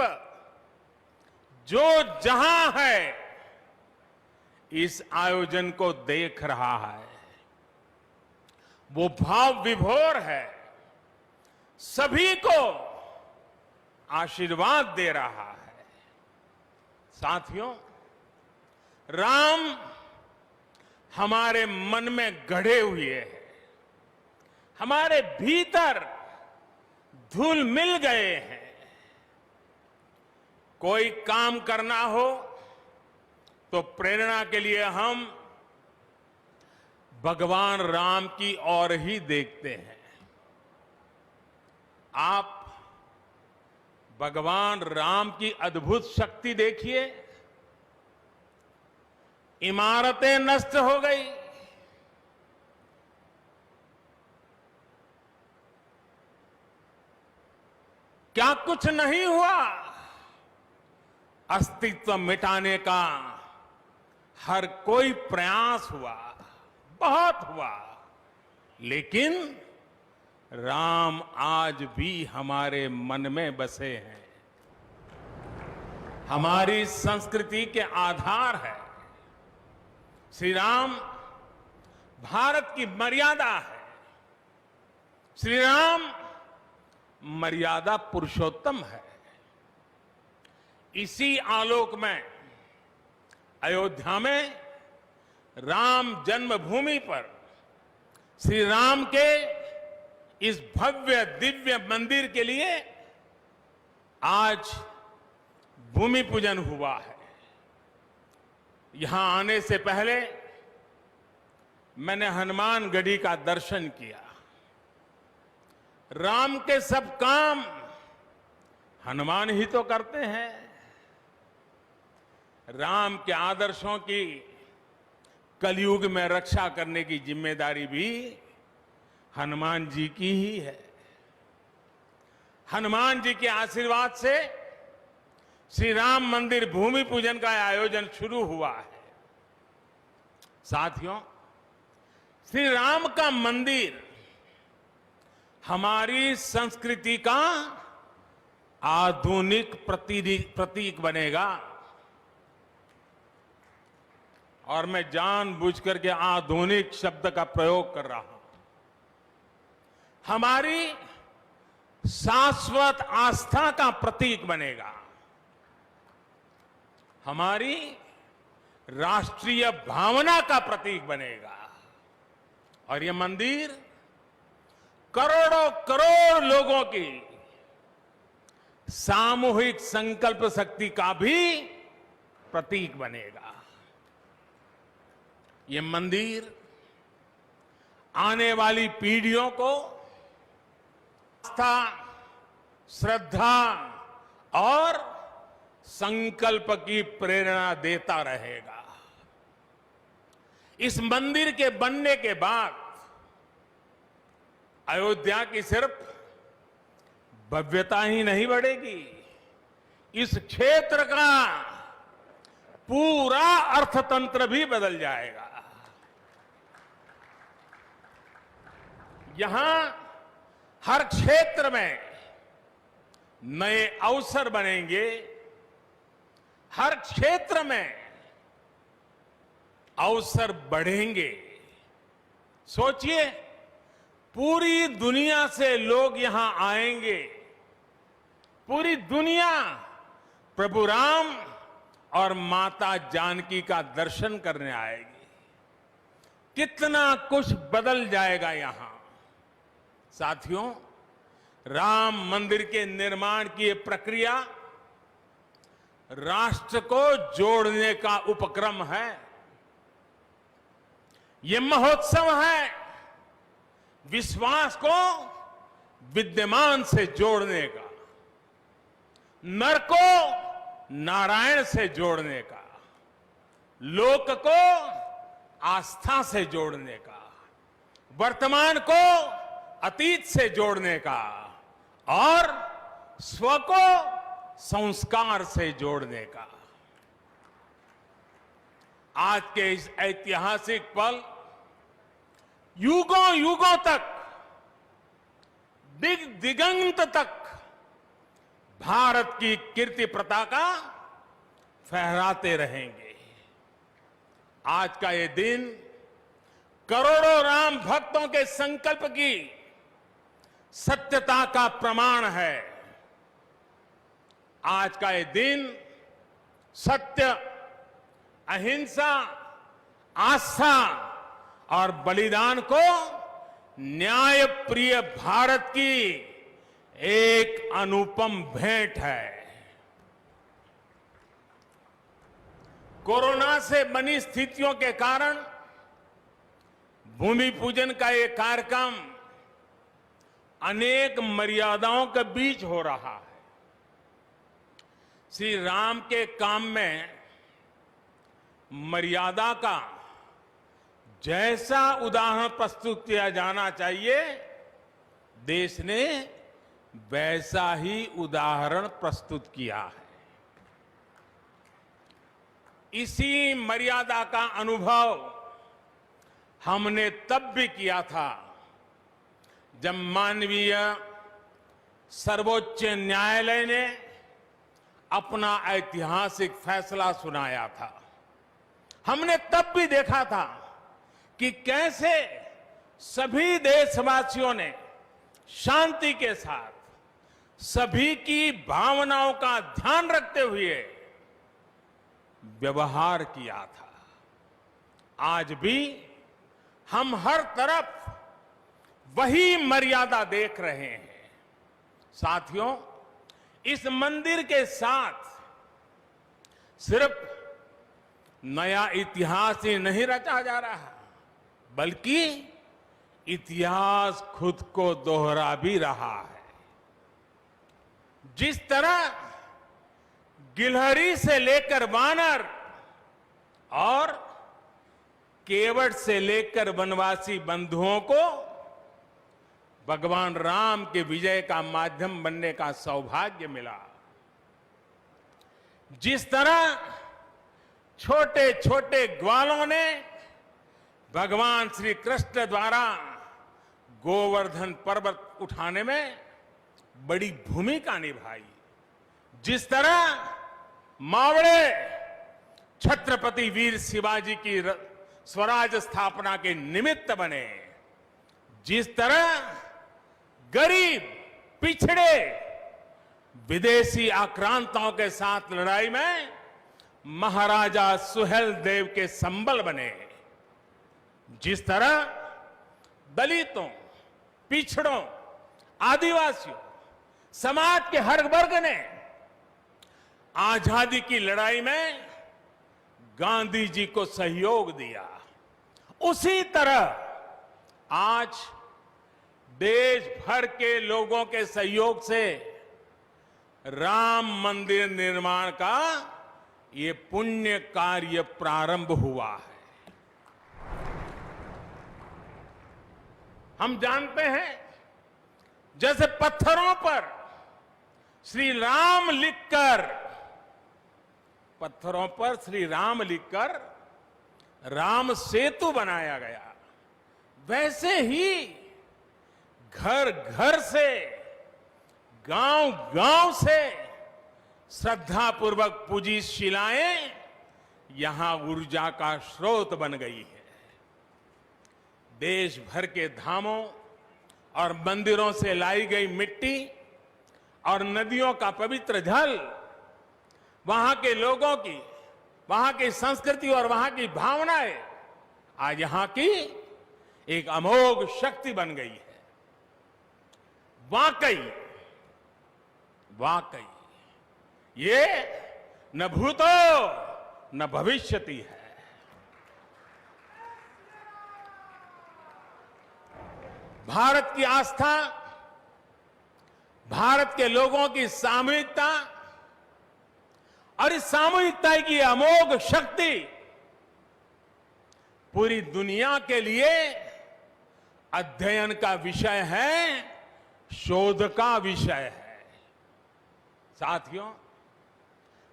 जो जहां है इस आयोजन को देख रहा है, वो भाव विभोर है, सभी को आशीर्वाद दे रहा है। साथियों, राम हमारे मन में गढ़े हुए हैं, हमारे भीतर धुल मिल गए हैं। कोई काम करना हो तो प्रेरणा के लिए हम भगवान राम की ओर ही देखते हैं। आप भगवान राम की अद्भुत शक्ति देखिए। इमारतें नष्ट हो गई, क्या कुछ नहीं हुआ? अस्तित्व मिटाने का हर कोई प्रयास हुआ, बहुत हुआ, लेकिन राम आज भी हमारे मन में बसे हैं, हमारी संस्कृति के आधार है। श्री राम भारत की मर्यादा है। श्री राम मर्यादा पुरुषोत्तम है। इसी आलोक में अयोध्या में राम जन्मभूमि पर श्री राम के इस भव्य दिव्य मंदिर के लिए आज भूमि पूजन हुआ है। यहां आने से पहले मैंने हनुमानगढ़ी का दर्शन किया। राम के सब काम हनुमान ही तो करते हैं। राम के आदर्शों की कलयुग में रक्षा करने की जिम्मेदारी भी हनुमान जी की ही है। हनुमान जी के आशीर्वाद से श्री राम मंदिर भूमि पूजन का आयोजन शुरू हुआ है। साथियों, श्री राम का मंदिर हमारी संस्कृति का आधुनिक प्रतीक बनेगा। और मैं जानबूझकर के आधुनिक शब्द का प्रयोग कर रहा हूं। हमारी शाश्वत आस्था का प्रतीक बनेगा, हमारी राष्ट्रीय भावना का प्रतीक बनेगा। और यह मंदिर करोड़ों करोड़ लोगों की सामूहिक संकल्प शक्ति का भी प्रतीक बनेगा। ये मंदिर आने वाली पीढ़ियों को आस्था, श्रद्धा और संकल्प की प्रेरणा देता रहेगा। इस मंदिर के बनने के बाद अयोध्या की सिर्फ भव्यता ही नहीं बढ़ेगी, इस क्षेत्र का पूरा अर्थतंत्र भी बदल जाएगा। यहां हर क्षेत्र में नए अवसर बनेंगे, हर क्षेत्र में अवसर बढ़ेंगे। सोचिए, पूरी दुनिया से लोग यहां आएंगे, पूरी दुनिया प्रभु राम और माता जानकी का दर्शन करने आएगी। कितना कुछ बदल जाएगा यहां। साथियों, राम मंदिर के निर्माण की ये प्रक्रिया राष्ट्र को जोड़ने का उपक्रम है। ये महोत्सव है विश्वास को विद्यमान से जोड़ने का, नर को नारायण से जोड़ने का, लोक को आस्था से जोड़ने का, वर्तमान को अतीत से जोड़ने का और स्व को संस्कार से जोड़ने का। आज के इस ऐतिहासिक पल युगों युगों तक, दिगंत तक भारत की कीर्ति पताका फहराते रहेंगे। आज का ये दिन करोड़ों राम भक्तों के संकल्प की सत्यता का प्रमाण है। आज का ये दिन सत्य, अहिंसा, आस्था और बलिदान को न्याय प्रिय भारत की एक अनुपम भेंट है। कोरोना से बनी स्थितियों के कारण भूमि पूजन का ये कार्यक्रम अनेक मर्यादाओं के बीच हो रहा है। श्री राम के काम में मर्यादा का जैसा उदाहरण प्रस्तुत किया जाना चाहिए, देश ने वैसा ही उदाहरण प्रस्तुत किया है। इसी मर्यादा का अनुभव हमने तब भी किया था जब मानवीय सर्वोच्च न्यायालय ने अपना ऐतिहासिक फैसला सुनाया था। हमने तब भी देखा था कि कैसे सभी देशवासियों ने शांति के साथ सभी की भावनाओं का ध्यान रखते हुए व्यवहार किया था। आज भी हम हर तरफ वही मर्यादा देख रहे हैं। साथियों, इस मंदिर के साथ सिर्फ नया इतिहास ही नहीं रचा जा रहा, बल्कि इतिहास खुद को दोहरा भी रहा है। जिस तरह गिलहरी से लेकर वानर और केवट से लेकर वनवासी बंधुओं को भगवान राम के विजय का माध्यम बनने का सौभाग्य मिला। जिस तरह छोटे छोटे ग्वालों ने भगवान श्री कृष्ण द्वारा गोवर्धन पर्वत उठाने में बड़ी भूमिका निभाई, जिस तरह मावड़े छत्रपति वीर शिवाजी की स्वराज स्थापना के निमित्त बने, जिस तरह गरीब पिछड़े विदेशी आक्रांताओं के साथ लड़ाई में महाराजा सुहेल देव के संबल बने, जिस तरह दलितों, पिछड़ों, आदिवासियों, समाज के हर वर्ग ने आजादी की लड़ाई में गांधी जी को सहयोग दिया, उसी तरह आज देश भर के लोगों के सहयोग से राम मंदिर निर्माण का ये पुण्य कार्य प्रारंभ हुआ है। हम जानते हैं जैसे पत्थरों पर श्री राम लिखकर राम सेतु बनाया गया, वैसे ही घर घर से, गांव गांव से श्रद्धा पूर्वक पूजी शिलाएं यहां ऊर्जा का स्रोत बन गई है। देश भर के धामों और मंदिरों से लाई गई मिट्टी और नदियों का पवित्र जल वहां के लोगों की, वहां की संस्कृति और वहां की भावनाएं आज यहां की एक अमोघ शक्ति बन गई है। वाकई ये न भूतो न भविष्यति है। भारत की आस्था, भारत के लोगों की सामूहिकता और इस सामूहिकता की अमोघ शक्ति पूरी दुनिया के लिए अध्ययन का विषय है, शोध का विषय है। साथियों,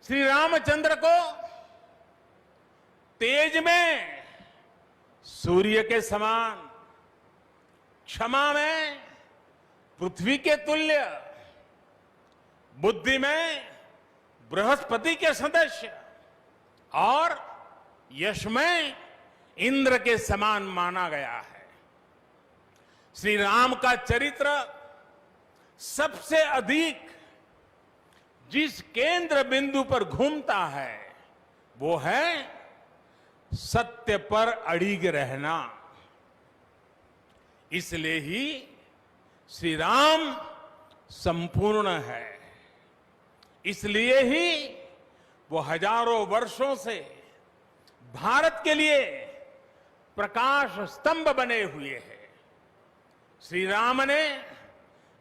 श्री रामचंद्र को तेज में सूर्य के समान, क्षमा में पृथ्वी के तुल्य, बुद्धि में बृहस्पति के सदस्य और यश में इंद्र के समान माना गया है। श्री राम का चरित्र सबसे अधिक जिस केंद्र बिंदु पर घूमता है वो है सत्य पर अड़िग रहना। इसलिए ही श्री राम संपूर्ण है, इसलिए ही वो हजारों वर्षों से भारत के लिए प्रकाश स्तंभ बने हुए हैं। श्री राम ने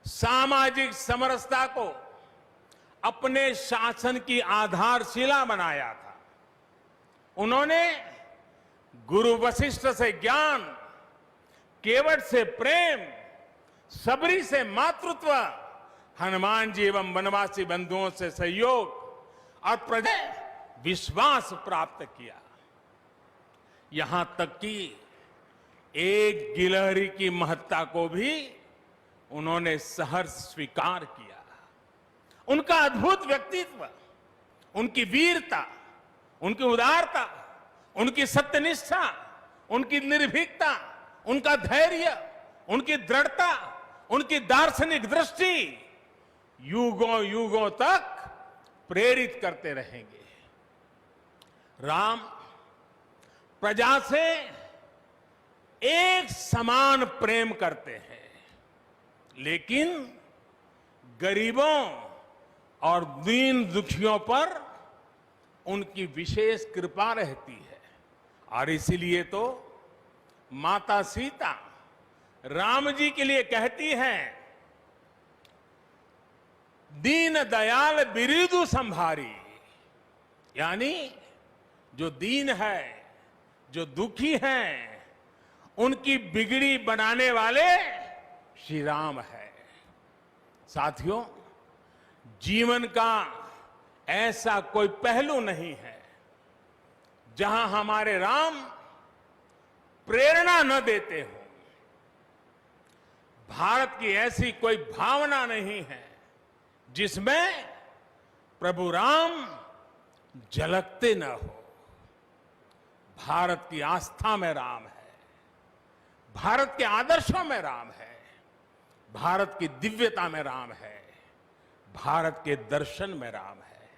सामाजिक समरसता को अपने शासन की आधारशिला बनाया था। उन्होंने गुरु वशिष्ठ से ज्ञान, केवट से प्रेम, सबरी से मातृत्व, हनुमान जी एवं वनवासी बंधुओं से सहयोग और प्रजा विश्वास प्राप्त किया। यहां तक कि एक गिलहरी की महत्ता को भी उन्होंने सहर्ष स्वीकार किया। उनका अद्भुत व्यक्तित्व, उनकी वीरता, उनकी उदारता, उनकी सत्यनिष्ठा, उनकी निर्भीकता, उनका धैर्य, उनकी दृढ़ता, उनकी दार्शनिक दृष्टि युगों युगों तक प्रेरित करते रहेंगे। राम प्रजा से एक समान प्रेम करते हैं, लेकिन गरीबों और दीन दुखियों पर उनकी विशेष कृपा रहती है। और इसीलिए तो माता सीता राम जी के लिए कहती हैं, दीन दयाल बिरिदु संभारी, यानी जो दीन है, जो दुखी हैं, उनकी बिगड़ी बनाने वाले श्री राम है। साथियों, जीवन का ऐसा कोई पहलू नहीं है जहां हमारे राम प्रेरणा न देते हो। भारत की ऐसी कोई भावना नहीं है जिसमें प्रभु राम झलकते न हो। भारत की आस्था में राम है, भारत के आदर्शों में राम है, भारत की दिव्यता में राम है, भारत के दर्शन में राम है।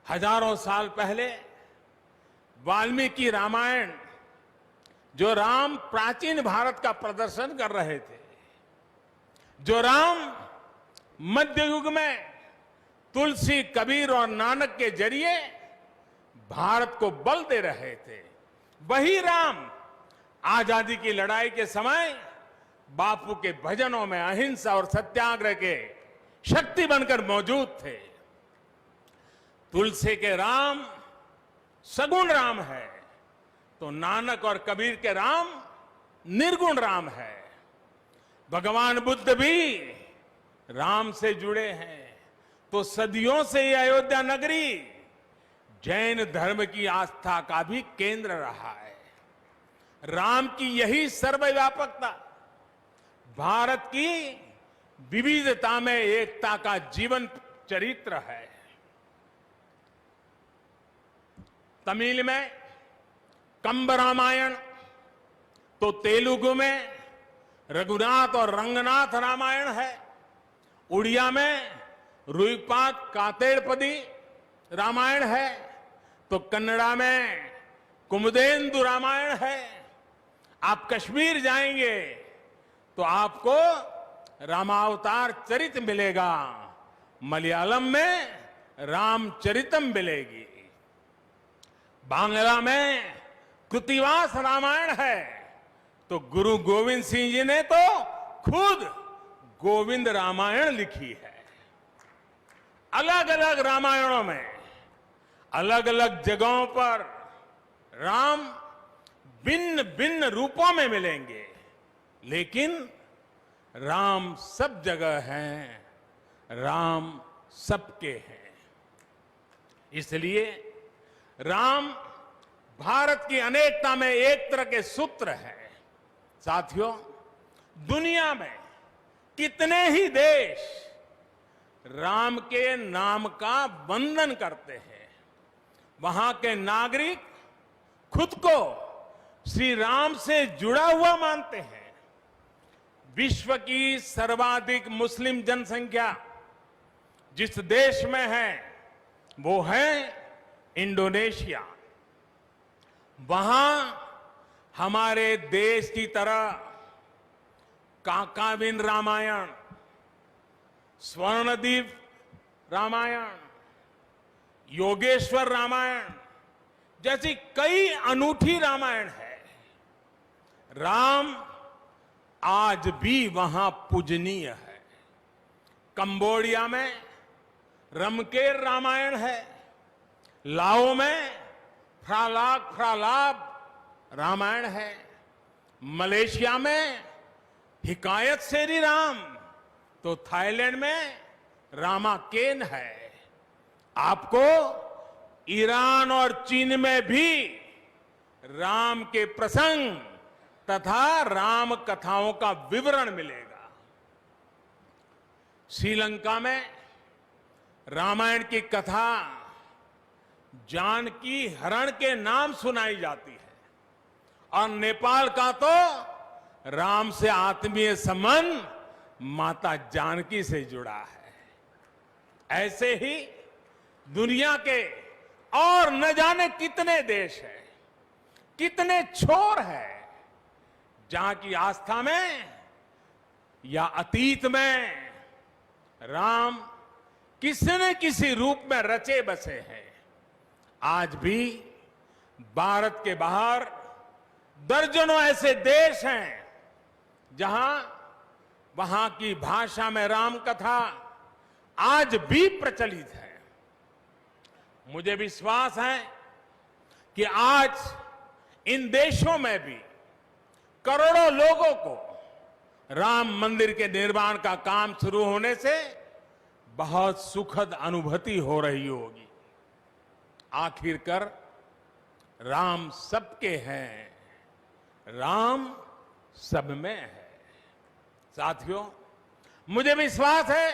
हजारों साल पहले वाल्मीकि रामायण, जो राम प्राचीन भारत का प्रदर्शन कर रहे थे, जो राम मध्य युग में तुलसी, कबीर और नानक के जरिए भारत को बल दे रहे थे, वही राम आजादी की लड़ाई के समय बापू के भजनों में अहिंसा और सत्याग्रह के शक्ति बनकर मौजूद थे। तुलसी के राम सगुण राम है, तो नानक और कबीर के राम निर्गुण राम है। भगवान बुद्ध भी राम से जुड़े हैं, तो सदियों से ये अयोध्या नगरी जैन धर्म की आस्था का भी केंद्र रहा है। राम की यही सर्वव्यापकता भारत की विविधता में एकता का जीवन चरित्र है। तमिल में कंब रामायण, तो तेलुगु में रघुनाथ और रंगनाथ रामायण है। उड़िया में रुईपात कातेड़पदी रामायण है, तो कन्नड़ा में कुमुदेंदु रामायण है। आप कश्मीर जाएंगे तो आपको रामावतार चरित मिलेगा, मलयालम में रामचरितम मिलेगी, बांग्ला में कृतिवास रामायण है, तो गुरु गोविंद सिंह जी ने तो खुद गोविंद रामायण लिखी है। अलग अलग रामायणों में अलग अलग जगहों पर राम भिन्न भिन्न रूपों में मिलेंगे, लेकिन राम सब जगह हैं, राम सबके हैं। इसलिए राम भारत की अनेकता में एक तरह के सूत्र है। साथियों, दुनिया में कितने ही देश राम के नाम का वंदन करते हैं, वहां के नागरिक खुद को श्री राम से जुड़ा हुआ मानते हैं। विश्व की सर्वाधिक मुस्लिम जनसंख्या जिस देश में है वो है इंडोनेशिया। वहां हमारे देश की तरह काकाविन रामायण, स्वर्णदीप रामायण, योगेश्वर रामायण जैसी कई अनूठी रामायण है। राम आज भी वहां पूजनीय है। कंबोडिया में रमकेर रामायण है, लाओ में फ्रालाब रामायण है, मलेशिया में हिकायत शेरी राम, तो थाईलैंड में रामाकेन है। आपको ईरान और चीन में भी राम के प्रसंग तथा राम कथाओं का विवरण मिलेगा। श्रीलंका में रामायण की कथा जानकी हरण के नाम सुनाई जाती है, और नेपाल का तो राम से आत्मीय संबंध माता जानकी से जुड़ा है। ऐसे ही दुनिया के और न जाने कितने देश हैं, कितने छोर हैं, जहां की आस्था में या अतीत में राम किसी न किसी रूप में रचे बसे हैं। आज भी भारत के बाहर दर्जनों ऐसे देश हैं जहां वहां की भाषा में राम कथा आज भी प्रचलित है। मुझे विश्वास है कि आज इन देशों में भी करोड़ों लोगों को राम मंदिर के निर्माण का काम शुरू होने से बहुत सुखद अनुभूति हो रही होगी। आखिरकार राम सबके हैं, राम सब में है। साथियों, मुझे विश्वास है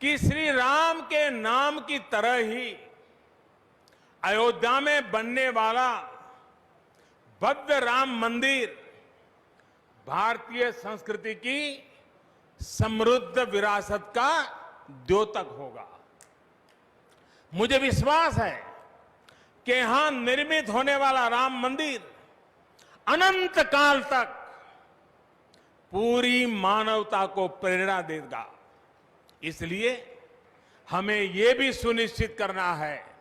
कि श्री राम के नाम की तरह ही अयोध्या में बनने वाला भव्य राम मंदिर भारतीय संस्कृति की समृद्ध विरासत का द्योतक होगा। मुझे विश्वास है कि यहां निर्मित होने वाला राम मंदिर अनंत काल तक पूरी मानवता को प्रेरणा देगा। इसलिए हमें यह भी सुनिश्चित करना है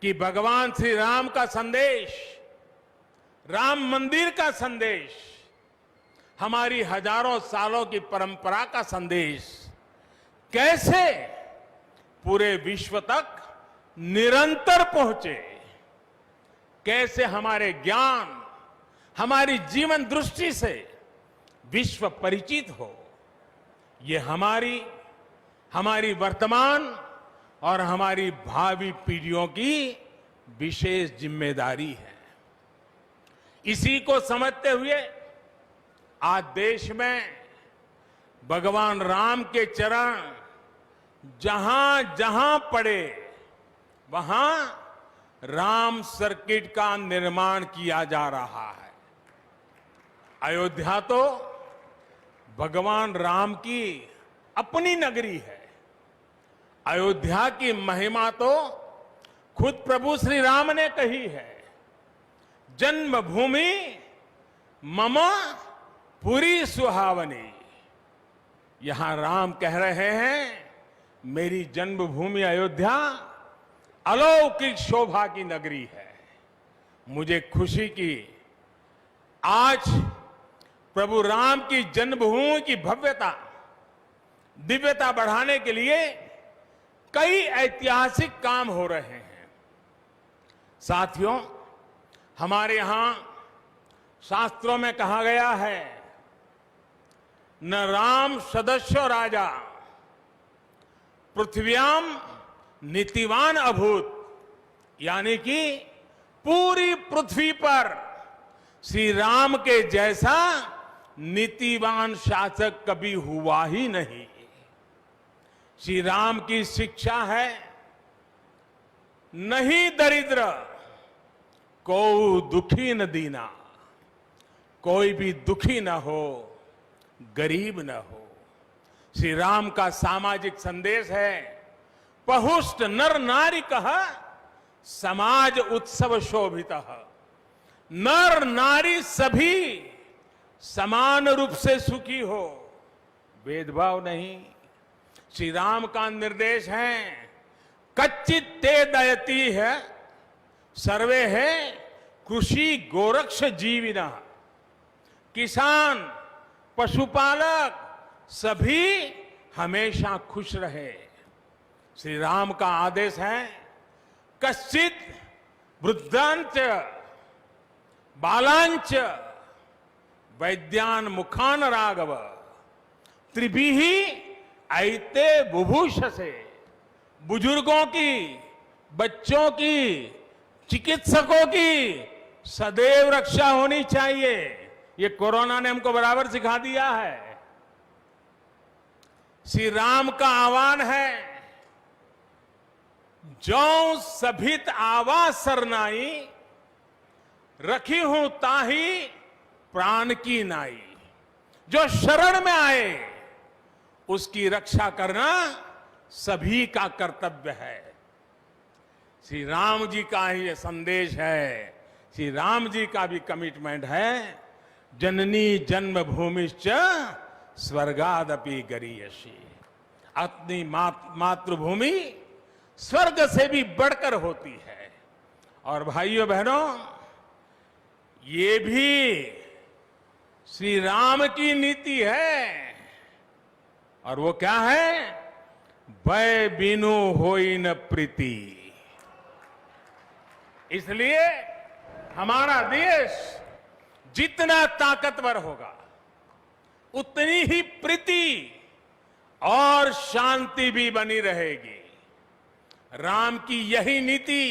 कि भगवान श्री राम का संदेश, राम मंदिर का संदेश, हमारी हजारों सालों की परंपरा का संदेश कैसे पूरे विश्व तक निरंतर पहुंचे, कैसे हमारे ज्ञान, हमारी जीवन दृष्टि से विश्व परिचित हो, ये हमारी वर्तमान और हमारी भावी पीढ़ियों की विशेष जिम्मेदारी है। इसी को समझते हुए आज देश में भगवान राम के चरण जहां जहां पड़े वहां राम सर्किट का निर्माण किया जा रहा है। अयोध्या तो भगवान राम की अपनी नगरी है। अयोध्या की महिमा तो खुद प्रभु श्री राम ने कही है, जन्मभूमि मम पुरी सुहावनी। यहां राम कह रहे हैं, मेरी जन्मभूमि अयोध्या अलौकिक शोभा की नगरी है। मुझे खुशी की आज प्रभु राम की जन्मभूमि की भव्यता, दिव्यता बढ़ाने के लिए कई ऐतिहासिक काम हो रहे हैं। साथियों, हमारे यहां शास्त्रों में कहा गया है, न राम सदस्यो राजा पृथ्व्याम नीतिवान अभूत, यानी कि पूरी पृथ्वी पर श्री राम के जैसा नीतिवान शासक कभी हुआ ही नहीं। श्री राम की शिक्षा है, नहीं दरिद्र को दुखी न दीना, कोई भी दुखी न हो, गरीब न हो। श्री राम का सामाजिक संदेश है, पहुष्ट नर नारी कह समाज उत्सव शोभित। नर नारी सभी समान रूप से सुखी हो, भेदभाव नहीं। श्री राम का निर्देश है, कच्चित ते दयती है सर्वे है कृषि गोरक्ष जीविना। किसान, पशुपालक सभी हमेशा खुश रहे। श्री राम का आदेश है, कश्चित वृद्धांच बालांच वैद्यान मुखान राघव त्रिभिही ऐते बुभूष से। बुजुर्गों की, बच्चों की, चिकित्सकों की सदैव रक्षा होनी चाहिए। ये कोरोना ने हमको बराबर सिखा दिया है। श्री राम का आह्वान है, जो सभित आवा सरनाई रखी हूं ताही प्राण की नाई। जो शरण में आए उसकी रक्षा करना सभी का कर्तव्य है। श्री राम जी का ही ये संदेश है, श्री राम जी का भी कमिटमेंट है, जननी जन्मभूमिश्च स्वर्गादपि गरीयसी। अपनी मातृभूमि स्वर्ग से भी बढ़कर होती है। और भाइयों बहनों, ये भी श्री राम की नीति है। और वो क्या है? भय बिनु होई न प्रीति। इसलिए हमारा देश जितना ताकतवर होगा उतनी ही प्रीति और शांति भी बनी रहेगी। राम की यही नीति,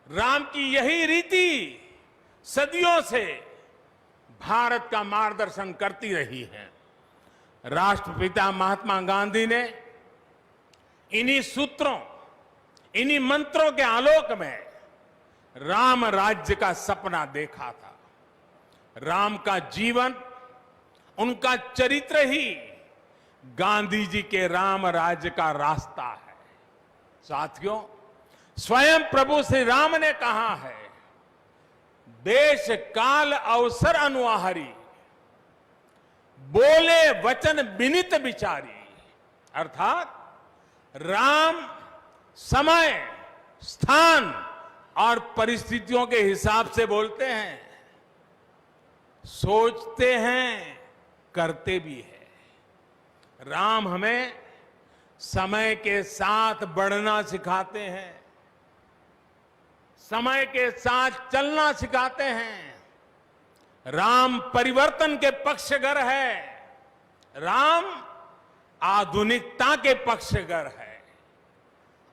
राम की यही रीति सदियों से भारत का मार्गदर्शन करती रही है। राष्ट्रपिता महात्मा गांधी ने इन्हीं सूत्रों, इन्हीं मंत्रों के आलोक में राम राज्य का सपना देखा था। राम का जीवन, उनका चरित्र ही गांधी जी के राम राज्य का रास्ता है। साथियों, स्वयं प्रभु श्री राम ने कहा है, देश काल अवसर अनुआहारी, बोले वचन विनित विचारी। अर्थात राम समय, स्थान और परिस्थितियों के हिसाब से बोलते हैं, सोचते हैं, करते भी है। राम हमें समय के साथ बढ़ना सिखाते हैं, समय के साथ चलना सिखाते हैं। राम परिवर्तन के पक्षगर है, राम आधुनिकता के पक्षगर है।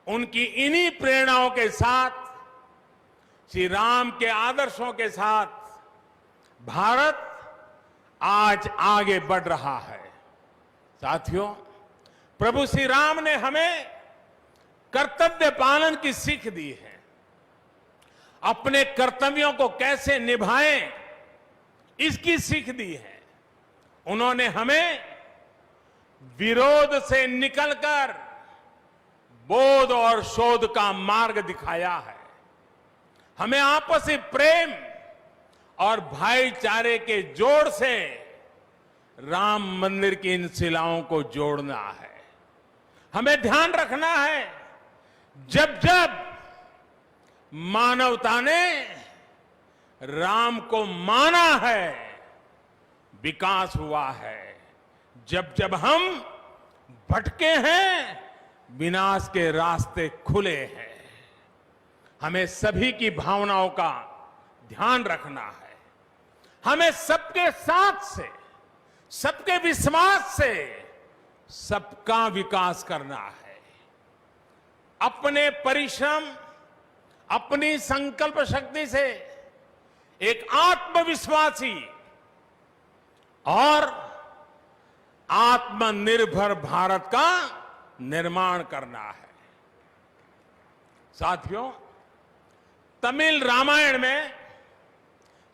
उनकी इन्हीं प्रेरणाओं के साथ, श्री राम के आदर्शों के साथ भारत आज आगे बढ़ रहा है। साथियों, प्रभु श्री राम ने हमें कर्तव्य पालन की सीख दी है। अपने कर्तव्यों को कैसे निभाएं, इसकी सीख दी है। उन्होंने हमें विरोध से निकलकर बोध और शोध का मार्ग दिखाया है। हमें आपसी प्रेम और भाईचारे के जोड़ से राम मंदिर की इन शिलाओं को जोड़ना है। हमें ध्यान रखना है, जब जब मानवता ने राम को माना है, विकास हुआ है। जब जब हम भटके हैं, विनाश के रास्ते खुले हैं। हमें सभी की भावनाओं का ध्यान रखना है। हमें सबके साथ से, सबके विश्वास से सबका विकास करना है। अपने परिश्रम, अपनी संकल्प शक्ति से एक आत्मविश्वासी और आत्मनिर्भर भारत का निर्माण करना है। साथियों, तमिल रामायण में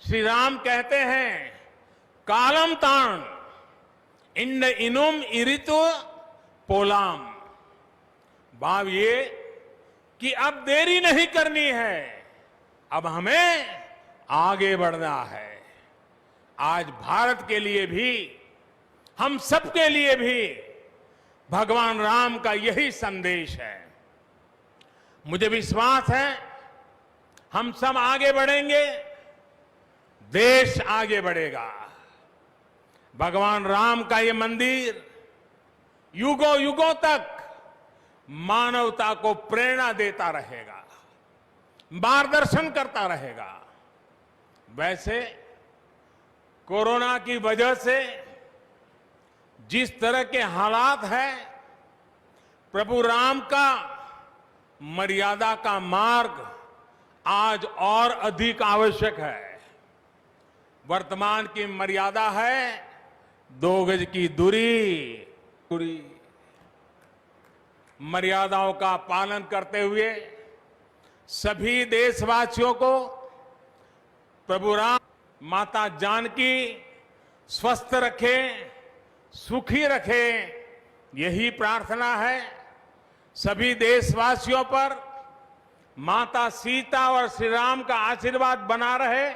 श्री राम कहते हैं, कालम तान इंड इनुम इरितु पोलाम। भाव ये कि अब देरी नहीं करनी है, अब हमें आगे बढ़ना है। आज भारत के लिए भी, हम सबके लिए भी भगवान राम का यही संदेश है। मुझे विश्वास है हम सब आगे बढ़ेंगे, देश आगे बढ़ेगा। भगवान राम का ये मंदिर युगों युगों तक मानवता को प्रेरणा देता रहेगा, मार्गदर्शन करता रहेगा। वैसे कोरोना की वजह से जिस तरह के हालात हैं, प्रभु राम का मर्यादा का मार्ग आज और अधिक आवश्यक है। वर्तमान की मर्यादा है 2 गज की दूरी। मर्यादाओं का पालन करते हुए सभी देशवासियों को प्रभु राम, माता जानकी स्वस्थ रखें, सुखी रखें, यही प्रार्थना है। सभी देशवासियों पर माता सीता और श्री राम का आशीर्वाद बना रहे।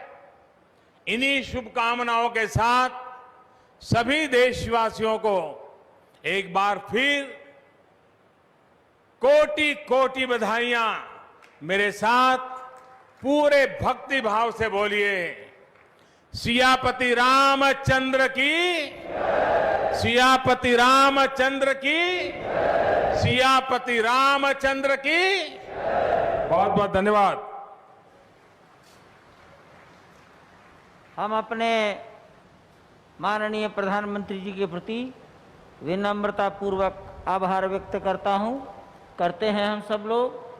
इन्हीं शुभकामनाओं के साथ सभी देशवासियों को एक बार फिर कोटि कोटि बधाइयां। मेरे साथ पूरे भक्ति भाव से बोलिए, सियापति रामचंद्र की, सियापति रामचंद्र की, सियापति रामचंद्र की। बहुत बहुत धन्यवाद। हम अपने माननीय प्रधानमंत्री जी के प्रति विनम्रता पूर्वक आभार व्यक्त करते हैं हम सब लोग।